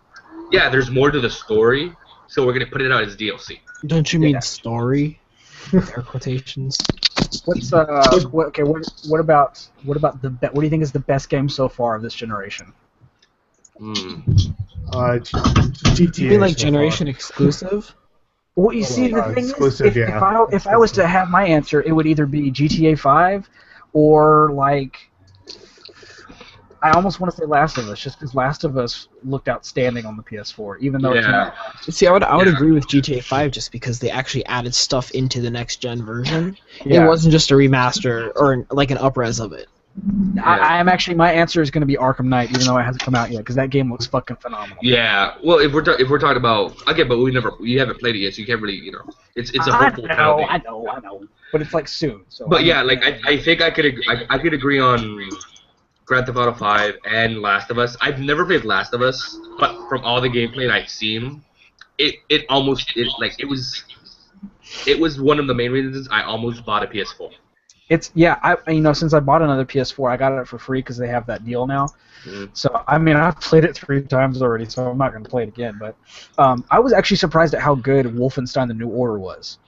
yeah, there's more to the story, so we're gonna put it out as DLC. Don't you mean story? Air quotations. What about what do you think is the best game so far of this generation? GTA. You mean like generation exclusive? Well, you see, the thing exclusive, is, if I was to have my answer, it would either be GTA 5 or like I almost want to say Last of Us, just because Last of Us looked outstanding on the PS4, even though it's not. See, I would agree with GTA 5 just because they actually added stuff into the next gen version. Yeah. It wasn't just a remaster or like an up-res of it. I'm actually, my answer is going to be Arkham Knight, even though it hasn't come out yet, because that game looks fucking phenomenal. Yeah, well, if we're talking about again, but we haven't played it yet, so you can't really, you know, it's a hopeful penalty. I know, but it's like soon. So. But yeah, like I think I could agree on Grand Theft Auto 5 and Last of Us. I've never played Last of Us, but from all the gameplay I've seen, it was one of the main reasons I almost bought a PS4. Since I bought another PS4, I got it for free because they have that deal now. So, I mean, I've played it 3 times already, so I'm not going to play it again. But I was actually surprised at how good Wolfenstein: The New Order was.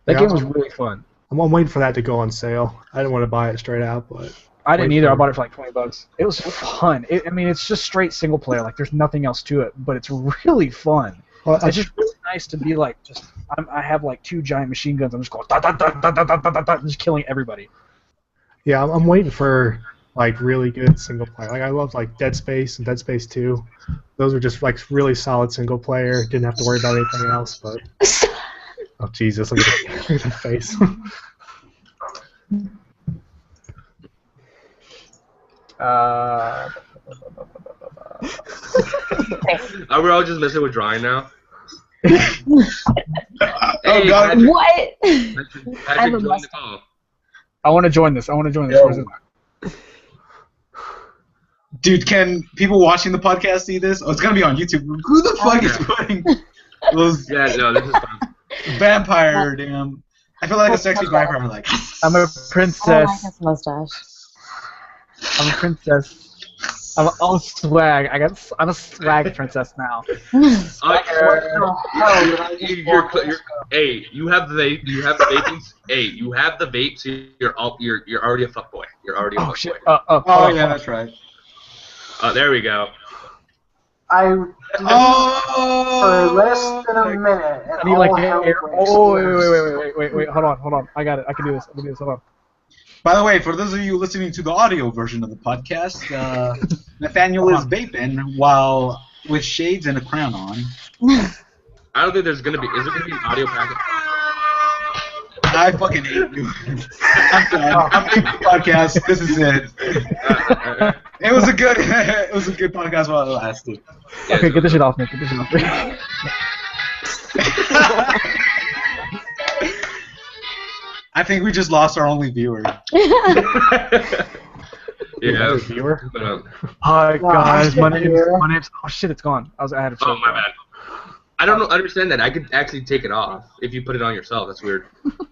That game was really fun. I'm waiting for that to go on sale. I didn't want to buy it straight out, but I didn't either. I bought it for like $20. It was fun. It's just straight single player. Like, there's nothing else to it, but it's really fun. Well, it's just really nice to be like, I have like 2 giant machine guns. I'm just going, just killing everybody. Yeah, I'm waiting for like really good single player. Like I love like Dead Space and Dead Space 2. Those were just like really solid single player. Didn't have to worry about anything else. But oh Jesus, look at the face. We're all just messing with drawing now. Oh God. What? Patrick joined the call. I want to join this. Where's it? Dude, can people watching the podcast see this? Oh, it's gonna be on YouTube. Who the fuck is putting those Yeah, no, this is fun. vampire? Damn. I feel like a sexy vampire. Like. I'm a Oh, princess. I got mustache. I'm a princess. I'm all swag. I'm a swag princess now. Hey, you have the vape. You have the vaping. Hey, you have the vape. So you're already a fuckboy. You're already a fuckboy. Oh shit. Oh yeah, that's right. Oh, there we go. I did it for less than a minute. And I need like all hell air. breaks Oh loose. wait. Hold on. I got it. I can do this. Hold on. By the way, for those of you listening to the audio version of the podcast, Nathaniel is vaping while with shades and a crown on. I don't think there's gonna be. Is there gonna be an audio package? I fucking hate you. I'm done. I'm leaving the podcast. This is it. It was a good podcast while it lasted. Okay, get this shit off me. I think we just lost our only viewer. Yeah. Viewer. But, Hi guys, my name's. here. Oh shit, it's gone. I had it. oh my bad. I don't know. Understand that. I could actually take it off if you put it on yourself. That's weird.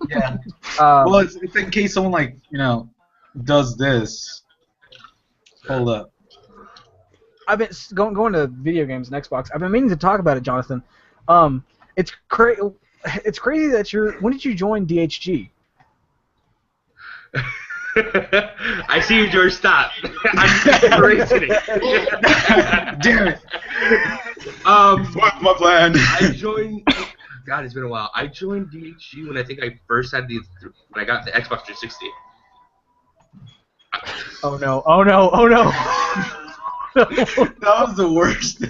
Yeah. Well, it's in case someone like does this. Hold up. I've been going to video games and Xbox. I've been meaning to talk about it, Jonathan. It's crazy that you're. When did you join DHG? I see you, George. Stop. I'm erasing it. Damn it. What's my plan? I joined. God, it's been a while. I joined DHG when I think I first had when I got the Xbox 360. Oh no! That was the worst.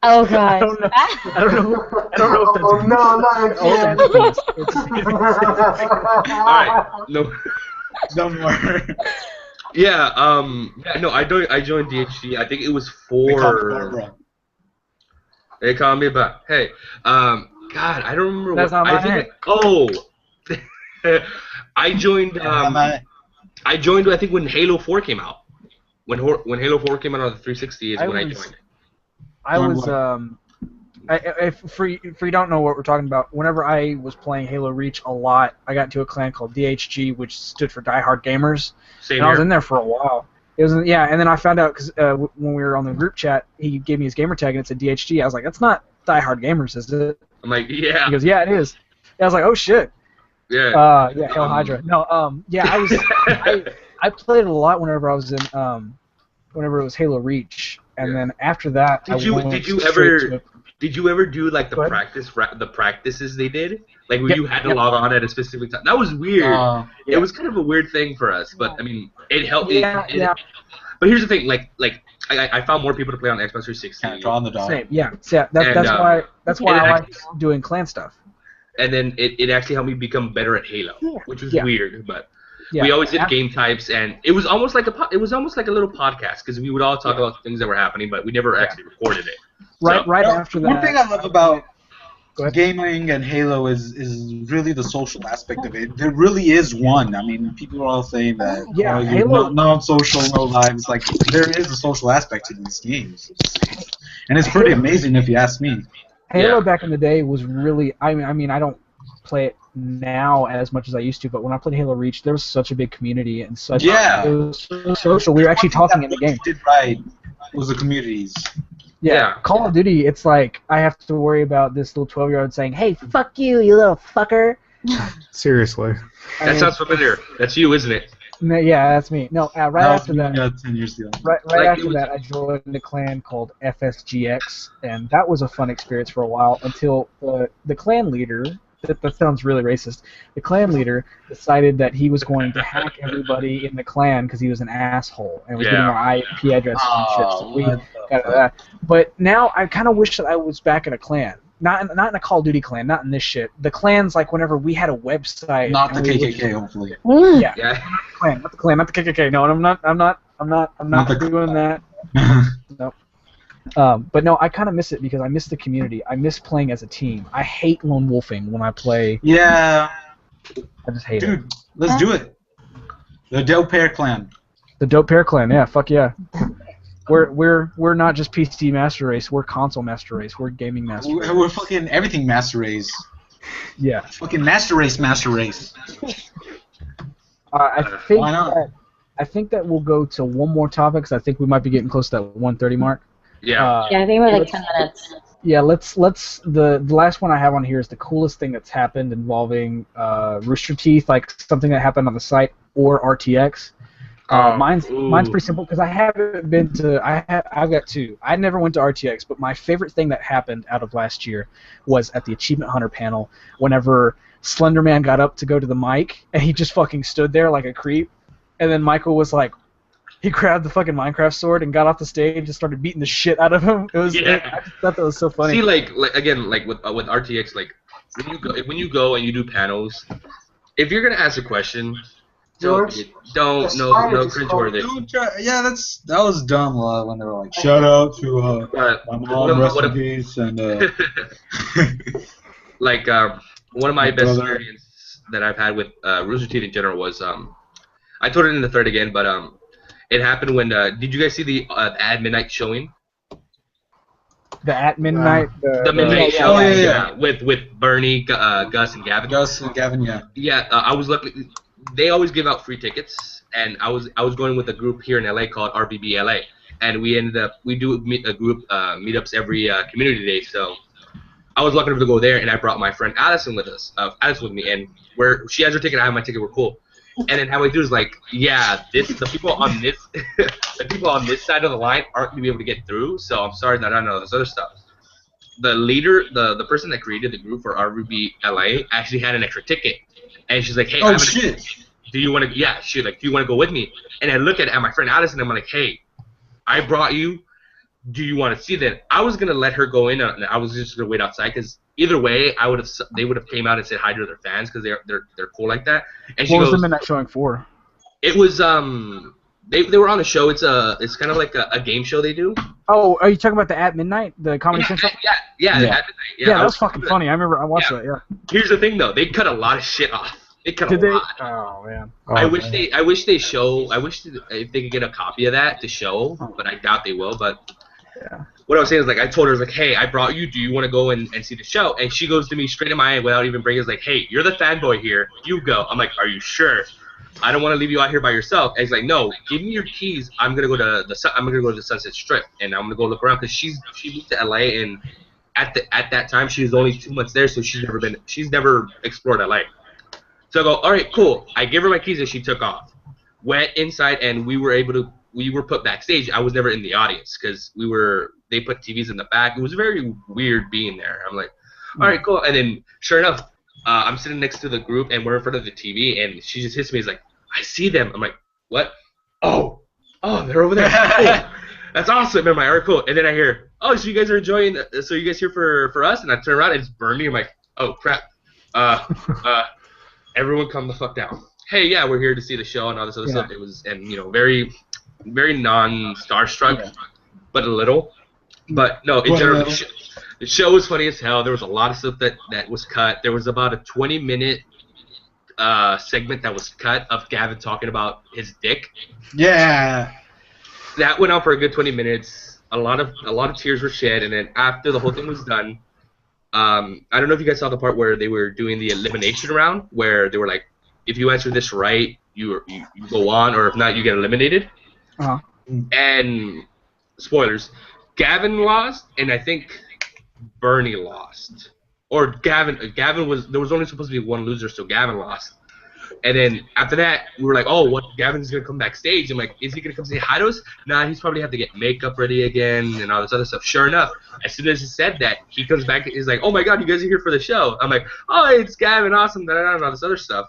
Oh god. I don't know. I don't know if that's. Oh no, not All right. No. No more. Yeah. No. I joined DHG. I think it was for. They call me back. Hey. God, I don't remember. That's not my name. I joined. I joined. I think when Halo 4 came out. When Halo 4 came out on the 360 is when I joined. For you don't know what we're talking about, whenever I was playing Halo Reach a lot, I got into a clan called DHG, which stood for Die Hard Gamers. Same and I was here. in there for a while. It was and then I found out because when we were on the group chat, he gave me his gamer tag and it said DHG. I was like, that's not Die Hard Gamers, is it? I'm like, yeah. He goes, yeah, it is. I was like, oh shit. Yeah. Hell Hydra. No, I was I played it a lot whenever I was in whenever it was Halo Reach, and then after that, Did you ever do like the practices they did, like where you had to log on at a specific time? That was weird. It was kind of a weird thing for us, but I mean, it helped. Yeah. But here's the thing, like I found more people to play on Xbox 360. Kind of draw on the dog. Same, yeah. That's why I like doing clan stuff. And then it actually helped me become better at Halo, which was weird, but. Yeah. We always did game types, and it was almost like a little podcast because we would all talk about things that were happening, but we never actually recorded it. Right after that. One thing I love about gaming and Halo is really the social aspect of it. There really is one. I mean, people are all saying that Halo, no social, no lives. Like there is a social aspect to these games, and it's pretty amazing if you ask me. Halo back in the day was really. I mean, I don't play it now as much as I used to, but when I played Halo Reach, there was such a big community and such. Yeah. It was so social. We were actually talking in the game. Did right was the communities. Yeah. Call of Duty, it's like I have to worry about this little 12-year-old saying, "Hey, fuck you, you little fucker." Seriously. That sounds familiar. That's you, isn't it? Yeah, that's me. No, after that. 10 years ago. Right after that, I joined a clan called FSGX, and that was a fun experience for a while until the clan leader. That sounds really racist. The clan leader decided that he was going to hack everybody in the clan because he was an asshole and was getting our IP addresses and shit. So we got that. But now I kind of wish that I was back in a clan. Not in a Call of Duty clan, not in this shit. The clans, like whenever we had a website. Not the KKK, hopefully. Yeah. Yeah. Not the KKK. No, I'm not doing that. Nope. But no, I kind of miss it because I miss the community. I miss playing as a team. I hate lone wolfing when I play. Yeah. I just hate it. Dude, let's do it. The Dope Pear Clan. The Dope Pear Clan, yeah, fuck yeah. We're not just PC Master Race. We're console Master Race. We're gaming Master Race. We're fucking everything Master Race. Yeah. Fucking Master Race, Master Race. I think Why not? I think that we'll go to one more topic because I think we might be getting close to that 1:30 mark. Yeah. Yeah, I think we're like 10 minutes. Yeah, let's the last one I have on here is the coolest thing that's happened involving Rooster Teeth, like something that happened on the site or RTX. Mine's pretty simple because I haven't been to. I've got two. I never went to RTX, but my favorite thing that happened out of last year was at the Achievement Hunter panel. Whenever Slenderman got up to go to the mic, and he just fucking stood there like a creep, and then Michael was like, he grabbed the fucking Minecraft sword and got off the stage and started beating the shit out of him. It was. I just thought that was so funny. See, like again, like with RTX, like when you go and you do panels, if you're gonna ask a question. No cringeworthy. Yeah, that was dumb when they were like, shout out to my mom, rest in peace, and like one of my best experiences that I've had with Rooster Teeth in general was I told it in the thread again, but it happened when did you guys see the at midnight showing? The at midnight. The midnight show. Yeah. With Bernie, Gus, and Gavin. Yeah. Yeah, I was lucky. They always give out free tickets, and I was going with a group here in LA called RBB LA, and we do a group meetups every community day. So I was lucky enough to go there, and I brought my friend Allison with me, and where she has her ticket, I have my ticket. We're cool. And then halfway through is like, yeah, the people on this side of the line aren't gonna be able to get through. So I'm sorry that I don't know this other stuff. The leader, the person that created the group for RBB LA, actually had an extra ticket. And she's like, hey, do you want to? Yeah, she's like, do you want to go with me? And I look at my friend Allison, and I'm like, hey, I brought you. Do you want to see that? I was gonna let her go in, and I was just gonna wait outside because either way, they would have came out and said hi to their fans because they're cool like that. And she what goes, was the midnight showing for? It was they were on a show. It's kind of like a game show they do. Oh, are you talking about the at midnight, the Comedy Central? Yeah, at midnight. Yeah, that was fucking funny. I remember I watched that. Yeah. Here's the thing though, they cut a lot of shit off. Did they? Oh man. I wish they show. I wish if they could get a copy of that to show, but I doubt they will. But yeah. What I was saying is like I told her, I was like, hey, I brought you. Do you want to go and see the show? And she goes to me straight in my eye without even bringing. Is like, hey, you're the fanboy here. You go. I'm like, are you sure? I don't want to leave you out here by yourself. And he's like, no, give me your keys. I'm gonna go to the Sunset Strip, and I'm gonna go look around because she moved to LA, and at that time she was only 2 months there, so she's never explored LA. So I go, all right, cool. I give her my keys and she took off. Went inside and we were put backstage. I was never in the audience because they put TVs in the back. It was very weird being there. I'm like, all right, cool. And then sure enough, I'm sitting next to the group and we're in front of the TV and she just hits me. He's like, I see them. I'm like, what? Oh, they're over there. Oh, that's awesome. And I'm like, all right, cool. And then I hear, oh, so you guys are enjoying, so you guys here for us? And I turn around and it's Bernie. I'm like, oh, crap. Everyone come the fuck down. Hey, yeah, we're here to see the show and all this other stuff. It was, and very, very non-starstruck, but a little. But no, in general, the show was funny as hell. There was a lot of stuff that was cut. There was about a 20-minute segment that was cut of Gavin talking about his dick. Yeah. That went on for a good 20 minutes. A lot of tears were shed, and then after the whole thing was done, I don't know if you guys saw the part where they were doing the elimination round, where they were like, if you answer this right, you go on, or if not, you get eliminated. Uh-huh. And spoilers, Gavin lost, and I think Bernie lost, or Gavin was, there was only supposed to be one loser, so Gavin lost. And then after that, we were like, oh, what? Gavin's gonna come backstage. I'm like, is he gonna come say hi to us? Nah, he's probably have to get makeup ready again and all this other stuff. Sure enough, as soon as he said that, he comes back. He's like, oh my god, you guys are here for the show. I'm like, oh, it's Gavin, awesome, and all this other stuff.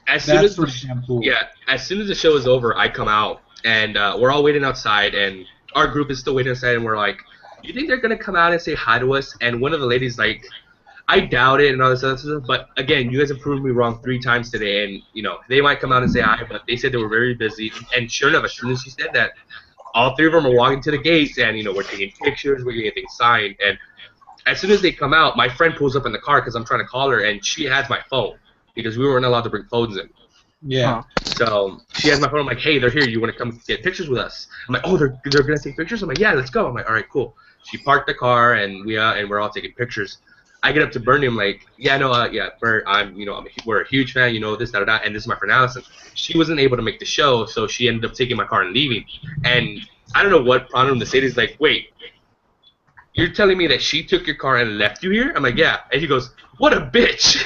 As soon as the show is over, I come out and we're all waiting outside, and our group is still waiting outside, and we're like, you think they're gonna come out and say hi to us? And one of the ladies like, I doubt it and all this other stuff, but again, you guys have proven me wrong 3 times today, and they might come out and say hi, but they said they were very busy. And sure enough, as soon as she said that, all three of them are walking to the gates, and we're taking pictures, we're getting things signed, and as soon as they come out, my friend pulls up in the car because I'm trying to call her, and she has my phone because we weren't allowed to bring phones in. Yeah. So she has my phone. I'm like, hey, they're here. You want to come get pictures with us? I'm like, oh, they're gonna take pictures. I'm like, yeah, let's go. I'm like, all right, cool. She parked the car, and we're all taking pictures. I get up to Bernie. I'm like, yeah, no, Bert, we're a huge fan. This, that, or that, and this is my friend Allison. She wasn't able to make the show, so she ended up taking my car and leaving. And I don't know what prompted him to say this. Like, wait. You're telling me that she took your car and left you here? I'm like, yeah. And he goes, what a bitch.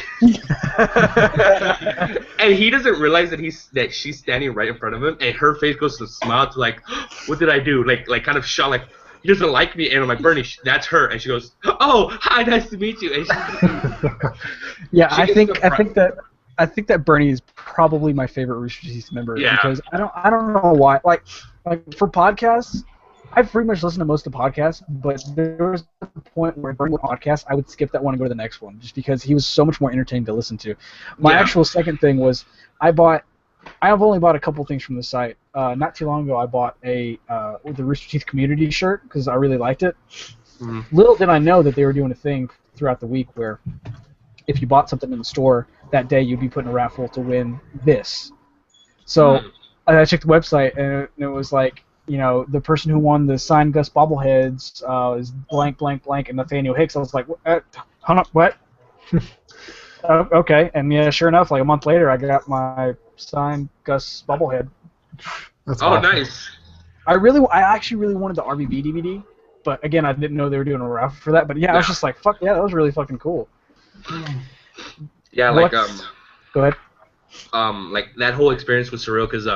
And he doesn't realize that she's standing right in front of him, and her face goes to smile to like, what did I do? Like kind of shocked, like he doesn't like me. And I'm like, Bernie, that's her. And she goes, oh, hi, nice to meet you. And yeah, I think that Bernie is probably my favorite Rooster Teeth member because I don't know why. Like for podcasts, I pretty much listen to most of the podcasts, but there was a point where during the podcast, I would skip that one and go to the next one, just because he was so much more entertaining to listen to. My actual second thing was I have only bought a couple things from the site. Not too long ago, I bought the Rooster Teeth community shirt because I really liked it. Mm-hmm. Little did I know that they were doing a thing throughout the week where if you bought something in the store that day, you'd be put in a raffle to win this. So I checked the website, and it was like, the person who won the signed Gus bobbleheads is blank, blank, blank, and Nathaniel Hicks. I was like, what? Okay. And sure enough, like a month later, I got my signed Gus bobblehead. That's awesome. Nice. I actually really wanted the RBB DVD, but again, I didn't know they were doing a raffle for that. But I was just like, fuck yeah, that was really fucking cool. Yeah, Go ahead. Like that whole experience was surreal because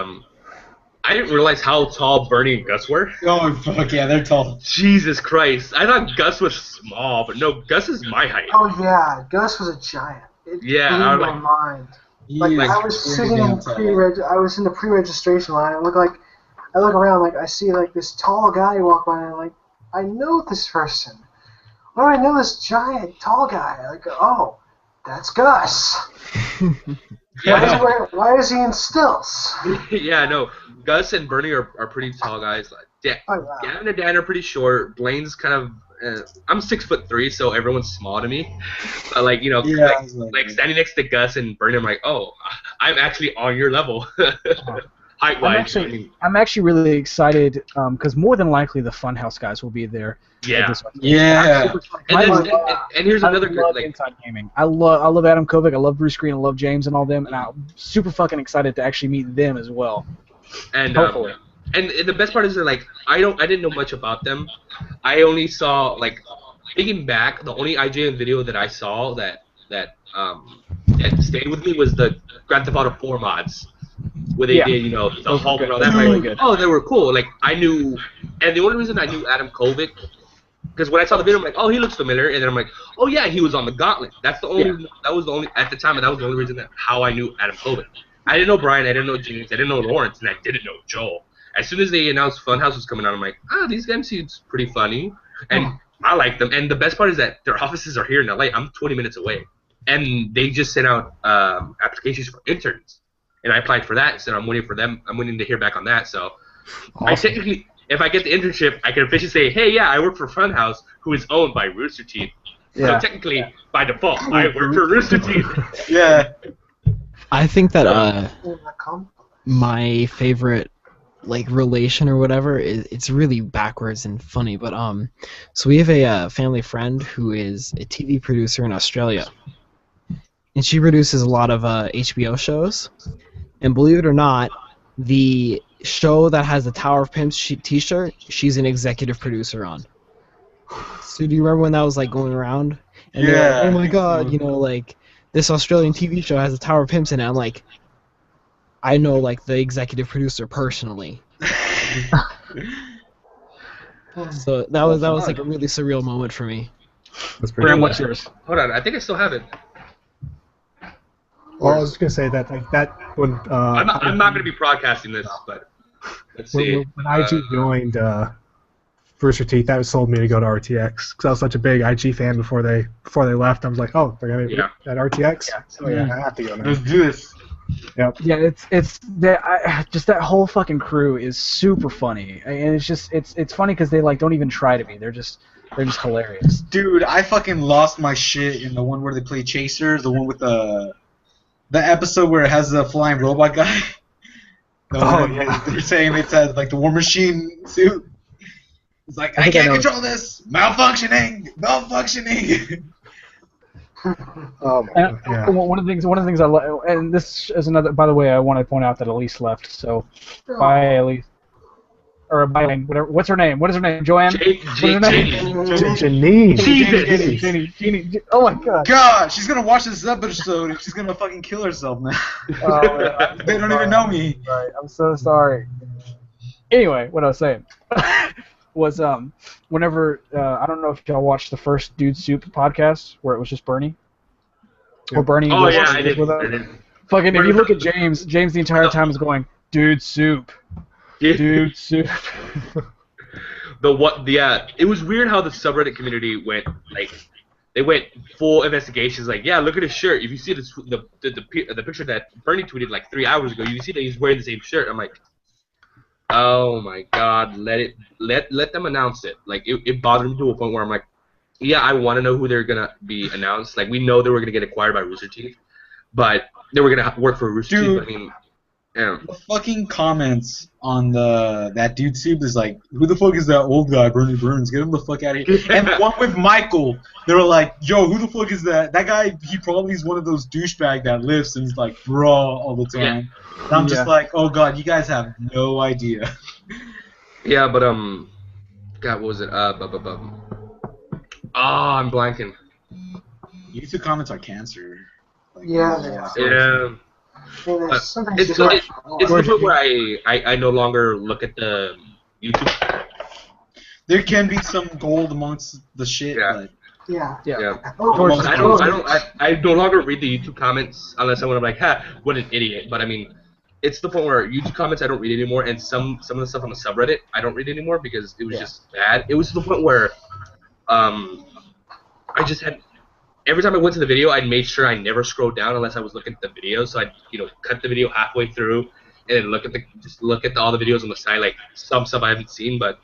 I didn't realize how tall Bernie and Gus were. Oh, fuck yeah, they're tall. Jesus Christ. I thought Gus was small, but no, Gus is my height. Oh, yeah, Gus was a giant. It blew my mind. I was sitting in the pre-registration line. I look around, like, I see, like, this tall guy walk by, and I'm like, I know this person. Why do I know this giant, tall guy? Like, oh, that's Gus. Why is he in stilts? Yeah, no. Gus and Bernie are pretty tall guys. Gavin and Dan are pretty short. Blaine's kind of. I'm 6'3", so everyone's small to me. But like standing next to Gus and Bernie, I'm like, oh, I'm actually on your level, height-wise. I'm actually really excited because more than likely the Funhouse guys will be there. Yeah. Yeah. And here's another good Inside Gaming. I love Adam Kovic. I love Bruce Green. I love James and all them, and I'm super fucking excited to actually meet them as well. And hopefully. And the best part is that like I didn't know much about them. I only saw like thinking back, the only IGN video that I saw that stayed with me was the Grand Theft Auto 4 mods. Where they did, the Hulk and all that. Really good. Oh, they were cool. Like I knew, and the only reason I knew Adam Kovic, because when I saw the video, I'm like, oh, he looks familiar, and then I'm like, oh yeah, he was on the Gauntlet. That's the only. That was the only at the time, and that was the only reason how I knew Adam Kovic. I didn't know Brian, I didn't know James, I didn't know Lawrence, and I didn't know Joel. As soon as they announced Funhouse was coming out, I'm like, these guys seem pretty funny, and I like them. And the best part is that their offices are here in LA. I'm 20 minutes away, and they just sent out applications for interns. And I applied for that, so I'm waiting for them. I'm waiting to hear back on that. So, I technically, if I get the internship, I can officially say, hey, yeah, I work for Funhouse, who is owned by Rooster Teeth. Yeah. So technically, by default, I work for Rooster Teeth. Yeah. I think that my favorite relation or whatever it's really backwards and funny, but so we have a family friend who is a TV producer in Australia, and she produces a lot of HBO shows. And believe it or not, the show that has the Tower of Pimps t-shirt, she's an executive producer on. So do you remember when that was going around? And they're like, oh my god, this Australian TV show has a Tower of Pimps in it. I'm like, I know the executive producer personally. So that was a really surreal moment for me. That's pretty cool. What's yours? Hold on, I think I still have it. Well, I was just gonna say that when I'm not gonna be broadcasting this, but let's see. When IG joined Rooster Teeth, that sold me to go to RTX because I was such a big IG fan before they left. I was like, oh, they're gonna be at RTX. Yeah. So I have to go now. Let's do this. Yeah, it's that just that whole fucking crew is super funny, and it's funny because they like don't even try to be. They're just hilarious. Dude, I fucking lost my shit in the one where they play Chaser, the one with the episode where it has the flying robot guy. Yeah. They're saying it's like the War Machine suit. It's like I can't control this. Malfunctioning. And one of the things I love, and this is another. By the way, I want to point out that Elise left. So, bye, Elise. Or bye, whatever. What's her name? What is her name? Joanne. Janine. Jeannie. Oh my God. God, she's gonna watch this episode and she's gonna fucking kill herself now. They don't even know me. Right. I'm so sorry. Anyway, what I was saying was whenever I don't know if y'all watched the first Dude Soup podcast where it was just Bernie. Or Bernie. Oh was yeah, I did. with fucking, if you look at James the entire time is going, Dude Soup. Dude Soup. It was weird how the subreddit community went they went full investigations. Like, yeah, look at his shirt. If you see the picture that Bernie tweeted like 3 hours ago, you see that he's wearing the same shirt. I'm like, oh my God, let them announce it. Like, it bothered me to a point where I'm like, yeah, I want to know who they're gonna be announced. Like, we know they were gonna get acquired by Rooster Teeth, but they were gonna work for Rooster Teeth. I mean, yeah. The fucking comments on that Dude Soup is like, who the fuck is that old guy, Bernie Burns? Get him the fuck out of here. And the one with Michael, they were like, yo, who the fuck is that? That guy, he probably is one of those douchebag that lifts and is like, bro, all the time. Yeah. And I'm just like, oh God, you guys have no idea. Yeah, but God, what was it? I'm blanking. YouTube comments are cancer. Like, Yeah. It's the point where I no longer look at the YouTube. There can be some gold amongst the shit, but Yeah. Oh, I no longer read the YouTube comments unless I'm like, ha, what an idiot. But I mean, it's the point where YouTube comments I don't read anymore, and some of the stuff on the subreddit I don't read anymore because it was just bad. It was to the point where I just had. Every time I went to the video, I made sure I never scrolled down unless I was looking at the video. So I'd, cut the video halfway through and then look at all the videos on the side, like some stuff I haven't seen. But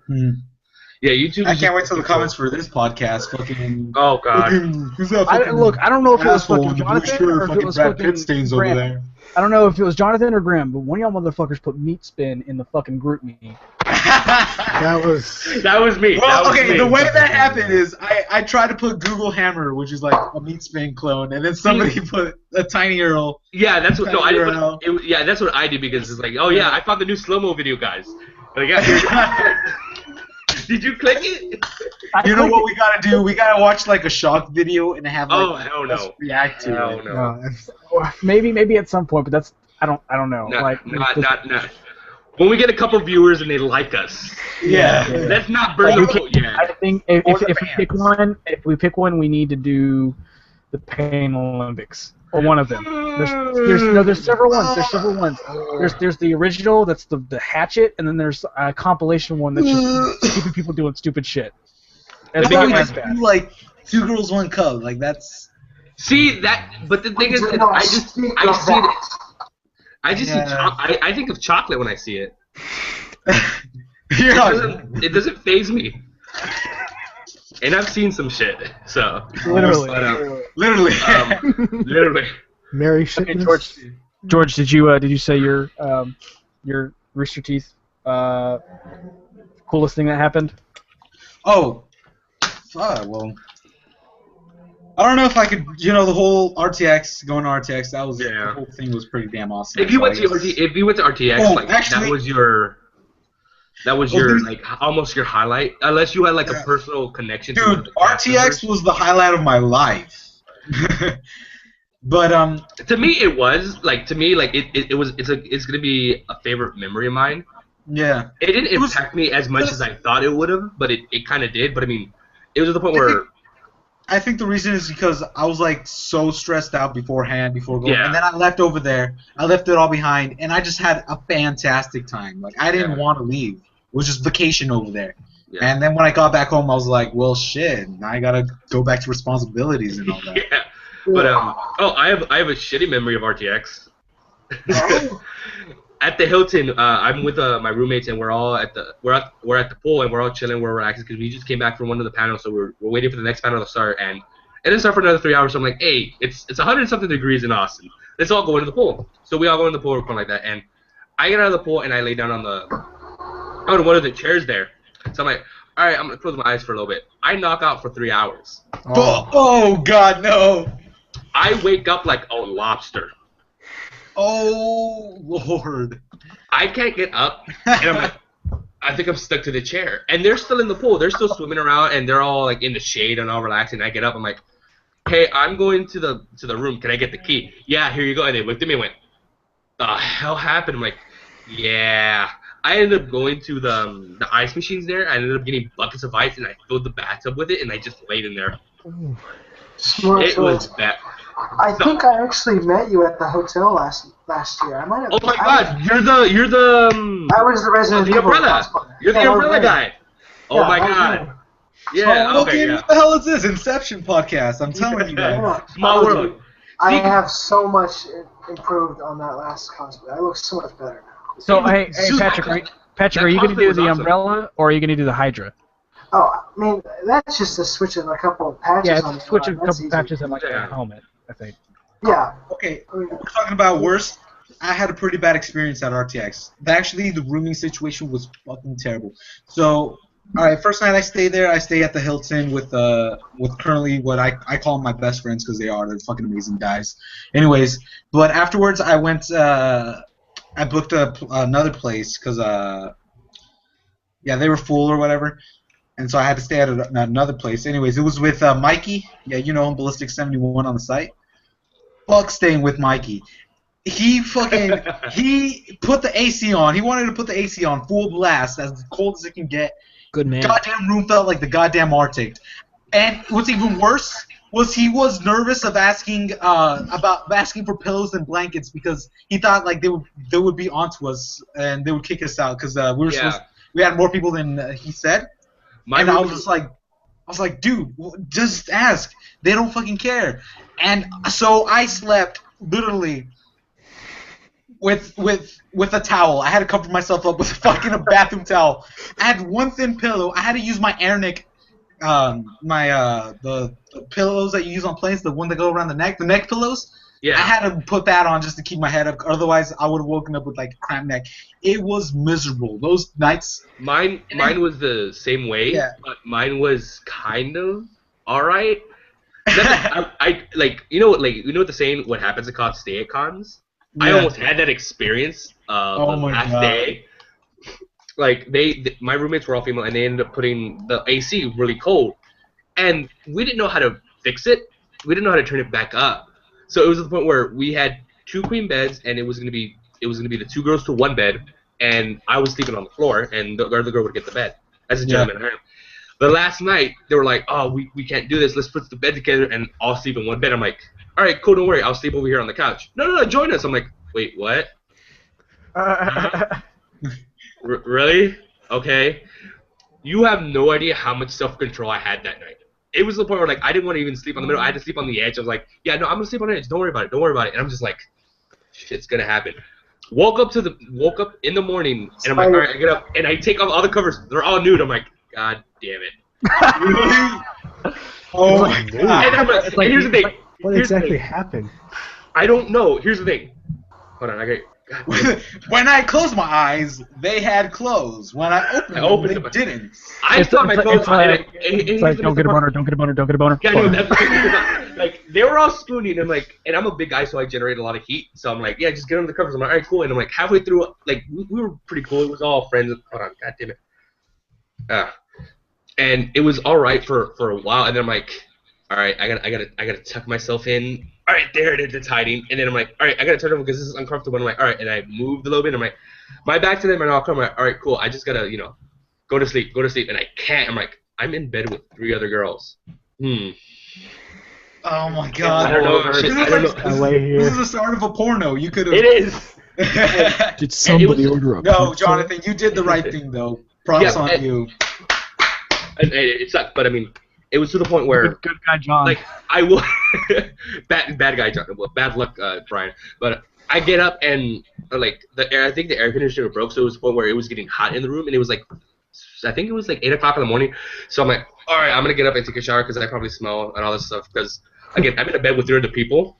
yeah, YouTube. I can't wait till the comments for this podcast. Fucking. Oh God. Who's that fucking I don't know if it was fucking Jonathan or if it was Brad fucking Pitt stains over Graham. there. I don't know if it was Jonathan or Graham, but one of y'all motherfuckers put meat spin in the fucking group me. That was me. Well, that was okay, me. the way that happened is I tried to put Google Hammer, which is like a meat spin clone, and then somebody put a Tiny Earl. Yeah, that's what. No, I Earl. didn't. Yeah, that's what I did because it's like, oh yeah, I found the new slow-mo video, guys. Like, yeah, did you click it? You know what we gotta do? We gotta watch like a shock video and have like hell no. react to it. No. Maybe at some point, but that's I don't know. Not. When we get a couple viewers and they like us, let's not burn the boat yet. I think if we pick one, we need to do the Pain Olympics or one of them. There's several ones. There's the original, that's the Hatchet, and then there's a compilation one that's just stupid people doing stupid shit. And it's not as bad. Like 2 Girls 1 Cup, like that's. See that, but the thing is, I think of chocolate when I see it. It doesn't faze me. And I've seen some shit, so. Literally. Mary shit. Okay, George, did you say your Rooster Teeth coolest thing that happened? Oh, well. I don't know if I could, the whole RTX, going to RTX, the whole thing was pretty damn awesome. If you went to RTX, that was your like almost your highlight, unless you had like a personal connection. Dude, RTX was the highlight of my life. But to me it was it's gonna be a favorite memory of mine. Yeah. It didn't impact me as much as I thought it would have, but it kind of did. But I mean, it was at the point where. I think the reason is because I was like so stressed out before going, and then I left over there. I left it all behind, and I just had a fantastic time. Like I didn't want to leave. It was just vacation over there. Yeah. And then when I got back home, I was like, well, shit. Now I gotta go back to responsibilities and all that. Yeah. But I have a shitty memory of RTX. At the Hilton, I'm with my roommates, and we're at the pool, and we're all chilling, we're relaxing because we just came back from one of the panels, so we're waiting for the next panel to start, and it didn't start for another 3 hours. So I'm like, hey, it's 100-something degrees in Austin. Let's all go into the pool. So we all go in the pool, or like that, and I get out of the pool and I lay down on one of the chairs there. So I'm like, all right, I'm gonna close my eyes for a little bit. I knock out for 3 hours. Oh God, no! I wake up like a lobster. Oh Lord! I can't get up, and I'm like, I think I'm stuck to the chair. And they're still in the pool. They're still swimming around, and they're all like in the shade and all relaxing. I get up. I'm like, hey, I'm going to the room. Can I get the key? Yeah, here you go. And they looked at me and went, the hell happened? I'm like, yeah. I ended up going to the ice machines there. I ended up getting buckets of ice, and I filled the bathtub with it, and I just laid in there. Smart It was bad. I think I actually met you at the hotel last year. I might have. Oh my God, you're the I was the Resident the Evil umbrella. cosplayer. You're the Yeah, I was umbrella there. guy. Oh Yeah, my I was God. there. Yeah. Okay, Okay. Yeah. what the hell is this? Inception podcast. I'm telling you guys. Yeah. Small world. I have so much improved on that last cosplay. I look so much better now. So hey Patrick, are you going to cosplay do was the awesome. umbrella or are you going to do the Hydra? Oh, I mean, that's just a switch of a couple of patches Yeah, on it's the switch a front. couple That's easy. patches and like Yeah. a helmet, I think. Yeah. Okay, we're talking about worst. I had a pretty bad experience at RTX. Actually, the rooming situation was fucking terrible. So, all right, first night I stay there. I stay at the Hilton with currently what I call my best friends because they're fucking amazing guys. Anyways, but afterwards I went. I booked another place because they were full or whatever, and so I had to stay at another place. Anyways, it was with Mikey. Yeah, you know him, Ballistic 71 on the site. Fuck staying with Mikey. He put the AC on. He wanted to put the AC on full blast, as cold as it can get. Good man. Goddamn room felt like the goddamn Arctic. And what's even worse was he was nervous of asking for pillows and blankets because he thought like they would be onto us and they would kick us out because we had more people than he said. And I was like, dude, just ask. They don't fucking care. And so I slept literally with a towel. I had to cover myself up with a bathroom towel. I had one thin pillow. I had to use my Airneck, the pillows that you use on planes, the one that go around the neck pillows. Yeah. I had to put that on just to keep my head up. Otherwise, I would have woken up with like cramped neck. It was miserable. Those nights. Mine was the same way, Yeah. but mine was kind of alright. I you know what the saying, what happens at cons stay at cons? I Yeah. almost had that experience Oh the my last God. day. Like my roommates were all female, and they ended up putting the AC really cold, and we didn't know how to fix it. We didn't know how to turn it back up. So it was at the point where we had 2 queen beds, and it was gonna be the 2 girls to 1 bed, and I was sleeping on the floor, and the other girl would get the bed. As a gentleman, I am. The last night they were like, "Oh, we can't do this. Let's put the bed together and all sleep in one bed." I'm like, "All right, cool. Don't worry. I'll sleep over here on the couch." No, join us. I'm like, "Wait, what? Really? Okay." You have no idea how much self-control I had that night. It was the point where like I didn't want to even sleep on the middle. I had to sleep on the edge. I was like, "Yeah, no, I'm gonna sleep on the edge. Don't worry about it. Don't worry about it." And I'm just like, "Shit's gonna happen." Woke up in the morning, and I'm like, "All right," I get up and I take off all the covers. They're all nude. I'm like, "God damn it!" Really? Oh my God. And I'm like, and here's the thing. What Here's the exactly thing. happened? I don't know. Here's the thing. Hold on. God. When I closed my eyes, they had clothes. When I opened them, they didn't. I thought my clothes. It's like don't get a boner, don't get a boner, don't get a boner. Yeah, no, that's like they were all spooning, and and I'm a big guy, so I generate a lot of heat. So I'm like, yeah, just get under the covers. I'm like, all right, cool. And I'm like, halfway through, like we were pretty cool. It was all friends. Hold on, God damn it. And it was all right for a while, and then I'm like, all right, I gotta tuck myself in. All right, there it is, it's hiding. And then I'm like, all right, I gotta turn it over because this is uncomfortable. And I'm like, all right, and I moved a little bit. And I'm like, my back to them, and I'll come. I'm like, all right, cool. I just gotta, go to sleep, and I can't. I'm like, I'm in bed with 3 other girls. Oh my God. I don't know. This is the start of a porno. You could have. It is. Did somebody order a No, pizza? Jonathan, you did the right thing though. Props Yeah, on you. And it sucked, but I mean, it was to the point where Good guy, John. like I will bad guy John, well, bad luck Brian, but I get up and like I think the air conditioner broke, so it was the point where it was getting hot in the room, and it was like I think it was like 8 o'clock in the morning. So I'm like, all right, I'm gonna get up and take a shower because I probably smell and all this stuff. Because again, I'm in a bed with 3 other people,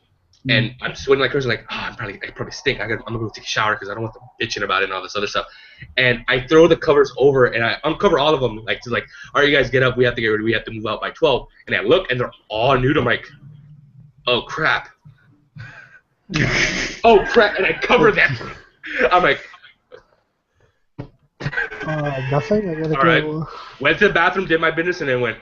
and I'm sweating like crazy. Like, I probably stink. I'm gonna go take a shower because I don't want them bitching about it and all this other stuff. And I throw the covers over and I uncover all of them. Like, all right, you guys get up. We have to get ready. We have to move out by 12. And I look and they're all nude. I'm like, oh crap. Oh crap! And I cover them. I'm like. Nothing. I gotta All go. right. Went to the bathroom, did my business, and then went,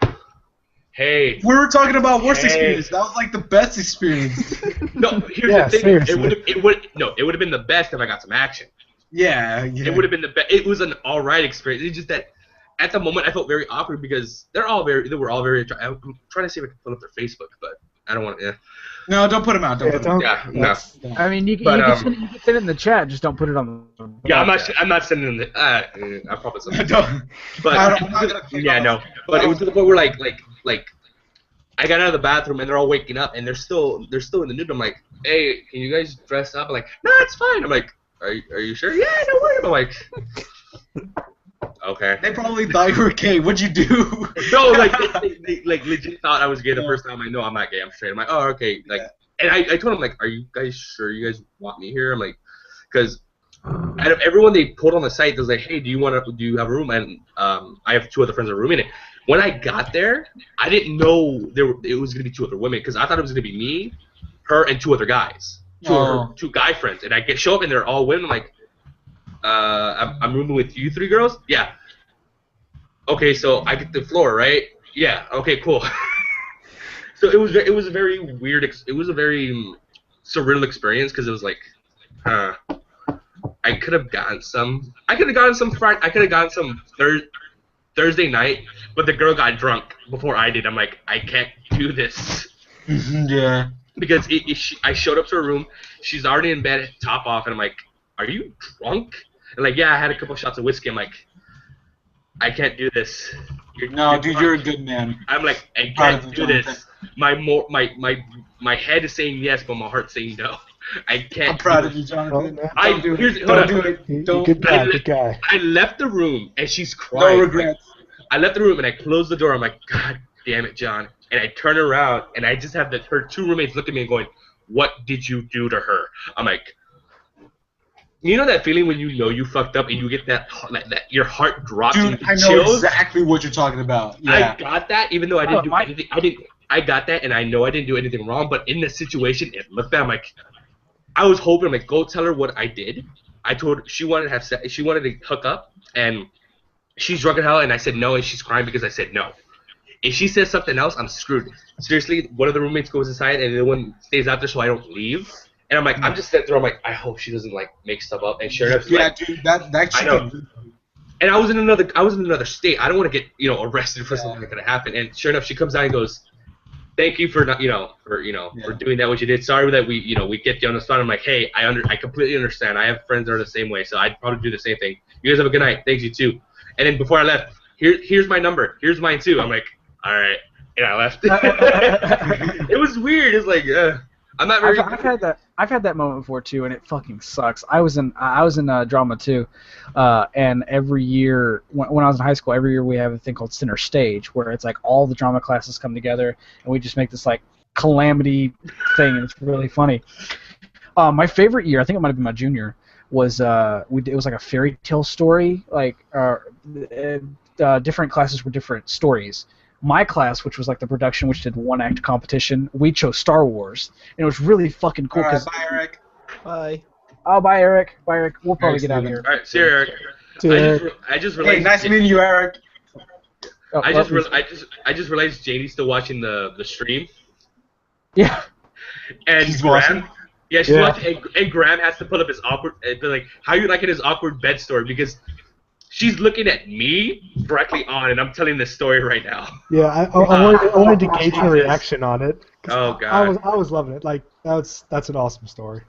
hey. We were talking about worst Hey. experience. That was like the best experience. No, here's Yeah, the thing. seriously. It would have been the best if I got some action. Yeah. It would have been the best. It was an all right experience. It's just that at the moment I felt very awkward because they were all very. I'm trying to see if I can pull up their Facebook, but I don't want to. Yeah. No, don't put him out. Don't put him out. Yeah, no. that's- I mean, you But, can send it in the chat. Just don't put it on. Yeah, I'm not sending them. I promise. Don't. But I'm not gonna pick yeah, on no. them. But it was to the point where like I got out of the bathroom and they're all waking up and they're still in the nude. I'm like, hey, can you guys dress up? I'm like, no, it's fine. I'm like, are you sure? Yeah, don't worry. I'm like, okay. They probably thought you were gay. What'd you do? No, like they like legit thought I was gay the first time. I'm like, no, I'm not gay. I'm straight. I'm like, oh, okay. Like, and I told them like, are you guys sure you guys want me here? I'm like, because out of everyone they pulled on the site, they was like, hey, do you have a room? And I have 2 other friends that are rooming it. When I got there, I didn't know it was gonna be 2 other women because I thought it was gonna be me, her, and 2 other guys, two guy friends. And I show up and they're all women. I'm like, I'm rooming with you 3 girls? Yeah. Okay, so I get the floor, right? Yeah. Okay, cool. So it was a very weird. It was a very surreal experience because it was like, I could have gotten some. I could have gotten some Friday. I could have gotten some Thursday night, but the girl got drunk before I did. I'm like, I can't do this. Yeah. Because I showed up to her room. She's already in bed, top off, and I'm like, are you drunk? And like, yeah, I had a couple shots of whiskey. I'm like, I can't do this. You're a good man. I'm like, I can't do this. My head is saying yes, but my heart's saying no. I can't. I'm proud of you, Jonathan. Don't do it. Don't do it. Don't. Good guy. I left the room and she's crying. No regrets. I left the room and I closed the door. I'm like, God damn it, John. And I turn around and I just have her 2 roommates look at me and going, what did you do to her? I'm like, you know that feeling when you know you fucked up and you get that your heart drops and Dude, you I know chills? exactly what you're talking about. Yeah. I got that, even though I didn't do anything. I got that, and I know I didn't do anything wrong. But in the situation, it looked bad. I'm like, I was hoping, I'm like, go tell her what I did. I told her she wanted to hook up, and she's drunk as hell, and I said no, and she's crying because I said no. If she says something else, I'm screwed. Seriously, one of the roommates goes inside, and the other one stays out there so I don't leave. And I'm like, I'm just sitting there. I'm like, I hope she doesn't like make stuff up. And sure enough, she's like, dude, that shit. I know. And I was in another state. I don't want to get arrested for something that could have happened. And sure enough, she comes down and goes, thank you for not for doing that what you did. Sorry that we get you on the spot. I'm like, hey, I completely understand. I have friends that are the same way, so I'd probably do the same thing. You guys have a good night. Thanks, you too. And then before I left, here's my number. Here's mine too. I'm like, all right, and I left. It was weird. It's like, I'm not very. I've had that moment before too, and it fucking sucks. I was in drama too, and every year when I was in high school, every year we have a thing called center stage, where it's like all the drama classes come together, and we just make this like calamity thing, and it's really funny. My favorite year, I think it might have been my junior, was it was like a fairy tale story, like different classes were different stories. My class, which was like the production, which did 1-act competition, we chose Star Wars, and it was really fucking cool. All right, bye, Eric. Bye. Oh, bye, Eric. Bye, Eric. We'll probably get out of here. All right, see you, Eric. I just realized. Hey, nice meeting you, Eric. Oh, I just realized JD's still watching the stream. Yeah. And She's Graham, watching? yeah, she's watching, and Graham has to put up his awkward, like, how you liking his awkward bed story, because she's looking at me directly on, and I'm telling this story right now. Yeah, I wanted to gauge her reaction on it. Oh God. I was loving it. Like that's an awesome story.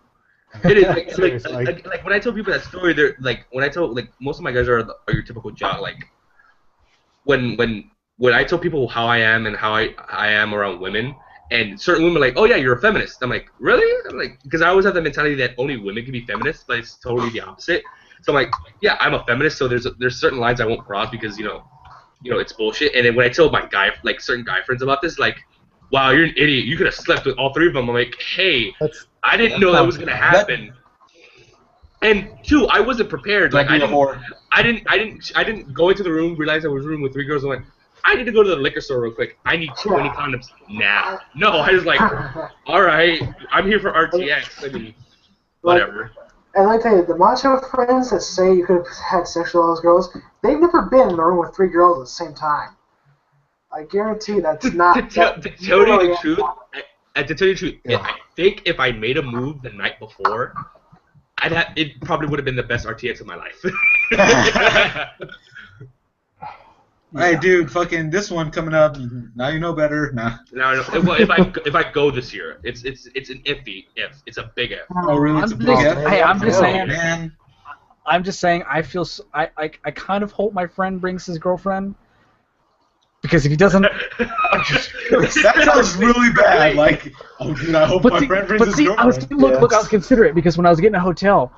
It is Seriously. like when I tell people that story, they're like, when I tell, like, most of my guys are your typical jock, like when when I tell people how I am and how I am around women, and certain women are like, oh yeah, you're a feminist. I'm like, really? I'm like, because I always have the mentality that only women can be feminists, but it's totally the opposite. So I'm like, yeah, I'm a feminist, so there's certain lines I won't cross because you know it's bullshit. And then when I tell my certain guy friends about this, like, wow, you're an idiot. You could have slept with all three of them. I'm like, hey, I didn't know that was gonna happen. And two, I wasn't prepared. Like I didn't go into the room, realize I was in a room with three girls, and went, I need to go to the liquor store real quick. I need 20 condoms now. No, I was like, all right, I'm here for RTX. I mean, whatever. And let me tell you, the macho friends that say you could have had sex with all those girls, they've never been in a room with three girls at the same time. I guarantee that's not. To tell you the truth, I think if I made a move the night before, it probably would have been the best RTX of my life. Hey, dude, fucking this one coming up. Now you know better. Nah. No. Well, if I go this year, it's an iffy if. It's a big if. Oh, really? It's a big if? Hey, I'm just saying. Man. I'm just saying. I feel. I kind of hope my friend brings his girlfriend. Because if he doesn't, that sounds really bad. Like, oh, dude, I hope my friend brings his girlfriend. Look, I was considerate because when I was getting a hotel,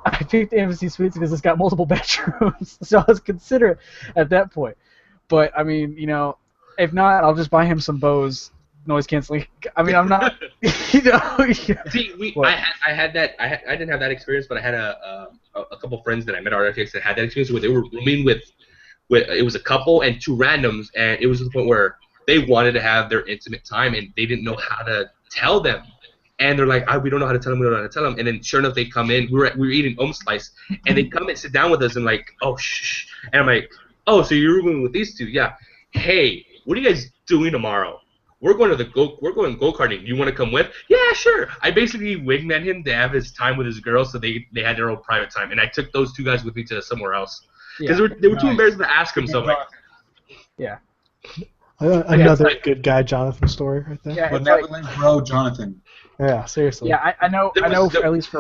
I picked Embassy Suites because it's got multiple bedrooms, so I was considerate at that point. But I mean, you know, if not, I'll just buy him some Bose noise canceling. I mean, I'm not, you know. See, I had that. I didn't have that experience, but I had a couple friends that I met at RTX that had that experience where they were rooming with it was a couple and two randoms, and it was to the point where they wanted to have their intimate time and they didn't know how to tell them. And they're like, we don't know how to tell them, we don't know how to tell them. And then sure enough, they come in, we were eating slice, and they come and sit down with us and like, oh, shh. And I'm like, oh, so you're rooming with these two? Yeah. Hey, what are you guys doing tomorrow? We're going go-karting. You want to come with? Yeah, sure. I basically wingman him to have his time with his girls, so they had their own private time. And I took those two guys with me to somewhere else. Because they were too embarrassed to ask him, so I'm like... Yeah. Another good guy Jonathan story right there. Yeah, Benevolent bro Jonathan. Yeah, seriously. Yeah, I know. At least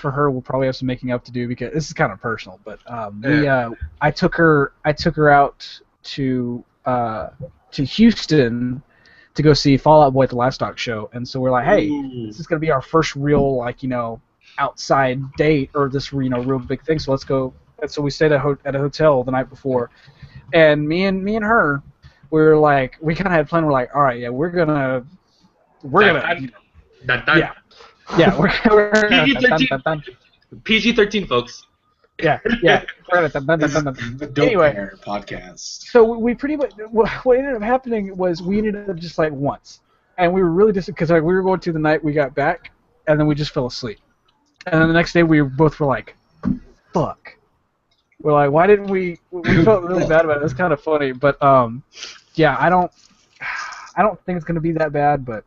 for her, we'll probably have some making up to do because this is kind of personal. But I took her out to Houston to go see Fall Out Boy at the Livestock Show, and so we're like, hey, this is gonna be our first real outside date or this real big thing. So let's go. And so we stayed at a hotel the night before, and me and her, we were like, we kind of had a plan. We're like, all right, yeah, we're gonna. Yeah, we're PG-13, folks. Yeah. The Dope Pear Podcast. So we pretty much what ended up happening was we ended up just like once, and we were really because we were going through the night. We got back, and then we just fell asleep, and then the next day we both were like, fuck. We're like, why didn't we? We felt really bad about it. It's kind of funny, but yeah, I don't think it's gonna be that bad, but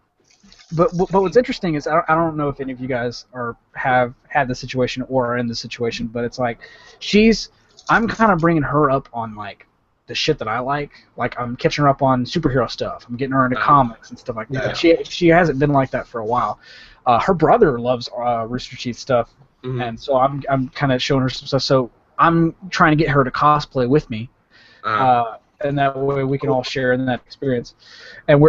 what's interesting is I don't know if any of you guys have had the situation or are in the situation, but it's like I'm kind of bringing her up on like the shit that I like. Like I'm catching her up on superhero stuff. I'm getting her into comics and stuff like that. Yeah. She hasn't been like that for a while. Her brother loves Rooster Teeth stuff, and so I'm kind of showing her some stuff. So I'm trying to get her to cosplay with me, and that way we can all share in that experience. And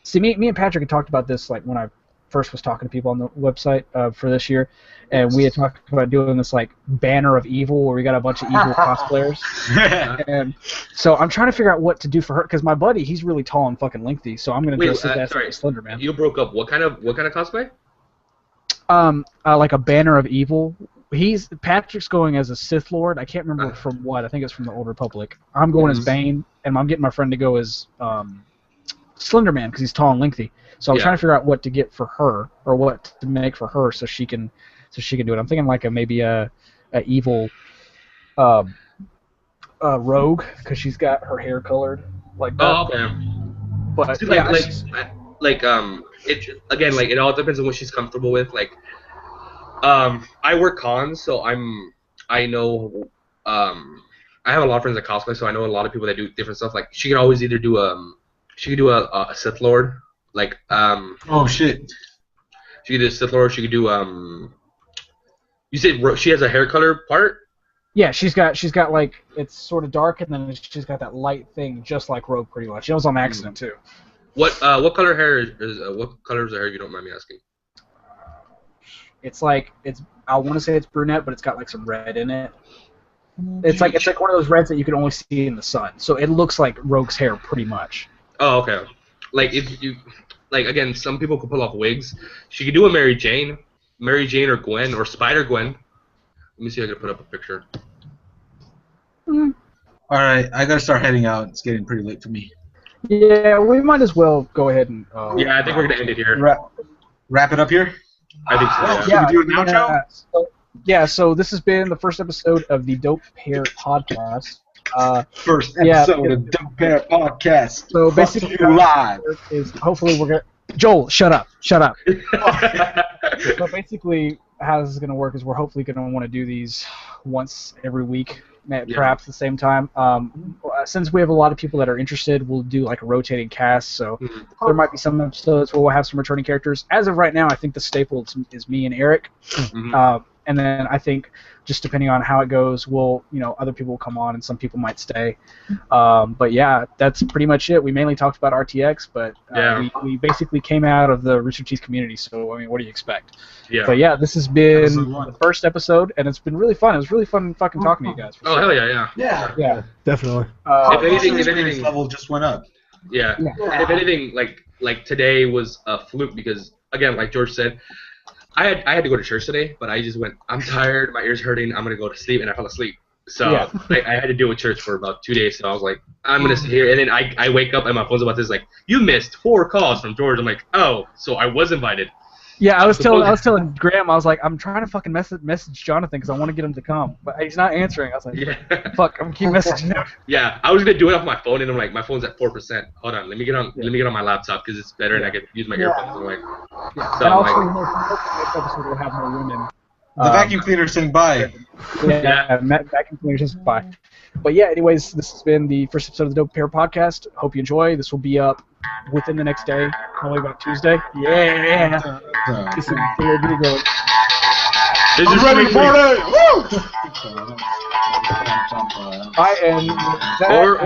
see, me and Patrick had talked about this like when I first was talking to people on the website for this year, and we had talked about doing this like banner of evil where we got a bunch of evil cosplayers. And so I'm trying to figure out what to do for her because my buddy, he's really tall and fucking lengthy, so I'm gonna dress his ass like a Slender Man. You broke up. What kind of cosplay? Like a banner of evil. Patrick's going as a Sith Lord. I can't remember from what. I think it's from the Old Republic. I'm going as Bane, and I'm getting my friend to go as Slender Man because he's tall and lengthy. So I'm trying to figure out what to get for her or what to make for her so she can do it. I'm thinking like maybe a evil rogue because she's got her hair colored like that. Oh, okay. But see, it all depends on what she's comfortable with. Like, I work cons, so I know I have a lot of friends that cosplay, so I know a lot of people that do different stuff. Like she could always either do a Sith Lord, like oh shit. She could do a Sith Lord. She could do you said she has a hair color part. Yeah, she's got like it's sort of dark, and then she's got that light thing, just like Rogue, pretty much. It was on accident too. What color hair is what color is the hair? If you don't mind me asking. It's like I want to say it's brunette, but it's got like some red in it. It's like one of those reds that you can only see in the sun. So it looks like Rogue's hair pretty much. Oh, okay. Like if you like again, some people could pull off wigs. She could do a Mary Jane or Gwen or Spider Gwen. Let me see if I can put up a picture. All right, I gotta start heading out. It's getting pretty late for me. Yeah, we might as well go ahead and. Yeah, I think we're gonna end it here. Wrap it up here. I think so. Yeah. Should we do an outro? So this has been the first episode of the Dope Pear Podcast. First episode of Dope Pear Podcast. So basically, live is hopefully we're gonna. Joel, shut up. So basically, how this is gonna work is we're hopefully gonna want to do these once every week, perhaps at the same time. Since we have a lot of people that are interested, we'll do like a rotating cast. So there might be some episodes where we'll have some returning characters. As of right now, I think the staple is me and Eric. And then I think, just depending on how it goes, other people will come on and some people might stay. But yeah, that's pretty much it. We mainly talked about RTX, but we basically came out of the Rooster Teeth community. So I mean, what do you expect? Yeah. But yeah, this has been the first episode, and it's been really fun. It was really fun fucking talking to you guys. Oh hell yeah. Yeah. Definitely. If anything, level just went up. Yeah. And if anything, like today was a fluke because again, like George said. I had to go to church today, but I just went, I'm tired, my ear's hurting, I'm going to go to sleep, and I fell asleep. So I had to deal with church for about 2 days, so I was like, I'm going to sit here. And then I wake up, and my phone's about this, like, you missed 4 calls from George. I'm like, oh, so I was invited. Yeah, I was telling Graham, I was like, I'm trying to fucking message Jonathan because I want to get him to come, but he's not answering. I was like, fuck, I'm keep messaging him. Yeah, I was gonna do it off my phone, and I'm like, my phone's at 4%. Hold on, let me get on my laptop because it's better, and I can use my earphones. I'm like, so and I'm also, like, next episode will have more women. The vacuum cleaner saying bye. Yeah, vacuum cleaner says bye. But yeah, anyways, this has been the first episode of the Dope Pear Podcast. Hope you enjoy. This will be up within the next day, probably about Tuesday. Yeah. This is ready for it. Woo! I am. Or.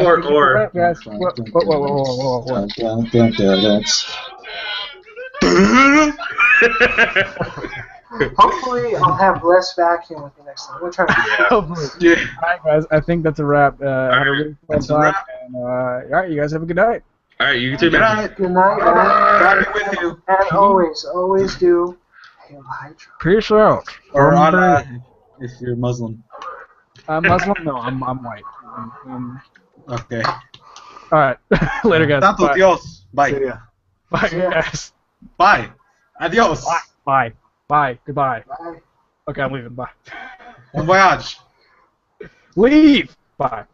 Hopefully, I'll have less vacuum with me next time. We'll try to do it. Alright, guys, I think that's a wrap. Had a really fun time. And, alright, you guys have a good night. Alright, you too, man. Good night. God be with you. And always do Hail Hydra. Peace out. Or on, if you're Muslim. I'm Muslim? No, I'm white. Okay. Alright, later, guys. Tanto Dios. Bye. Bye, guys. Bye. Adios. Bye. Goodbye. Bye. Okay, I'm leaving. Bye. Bon voyage. Leave. Bye.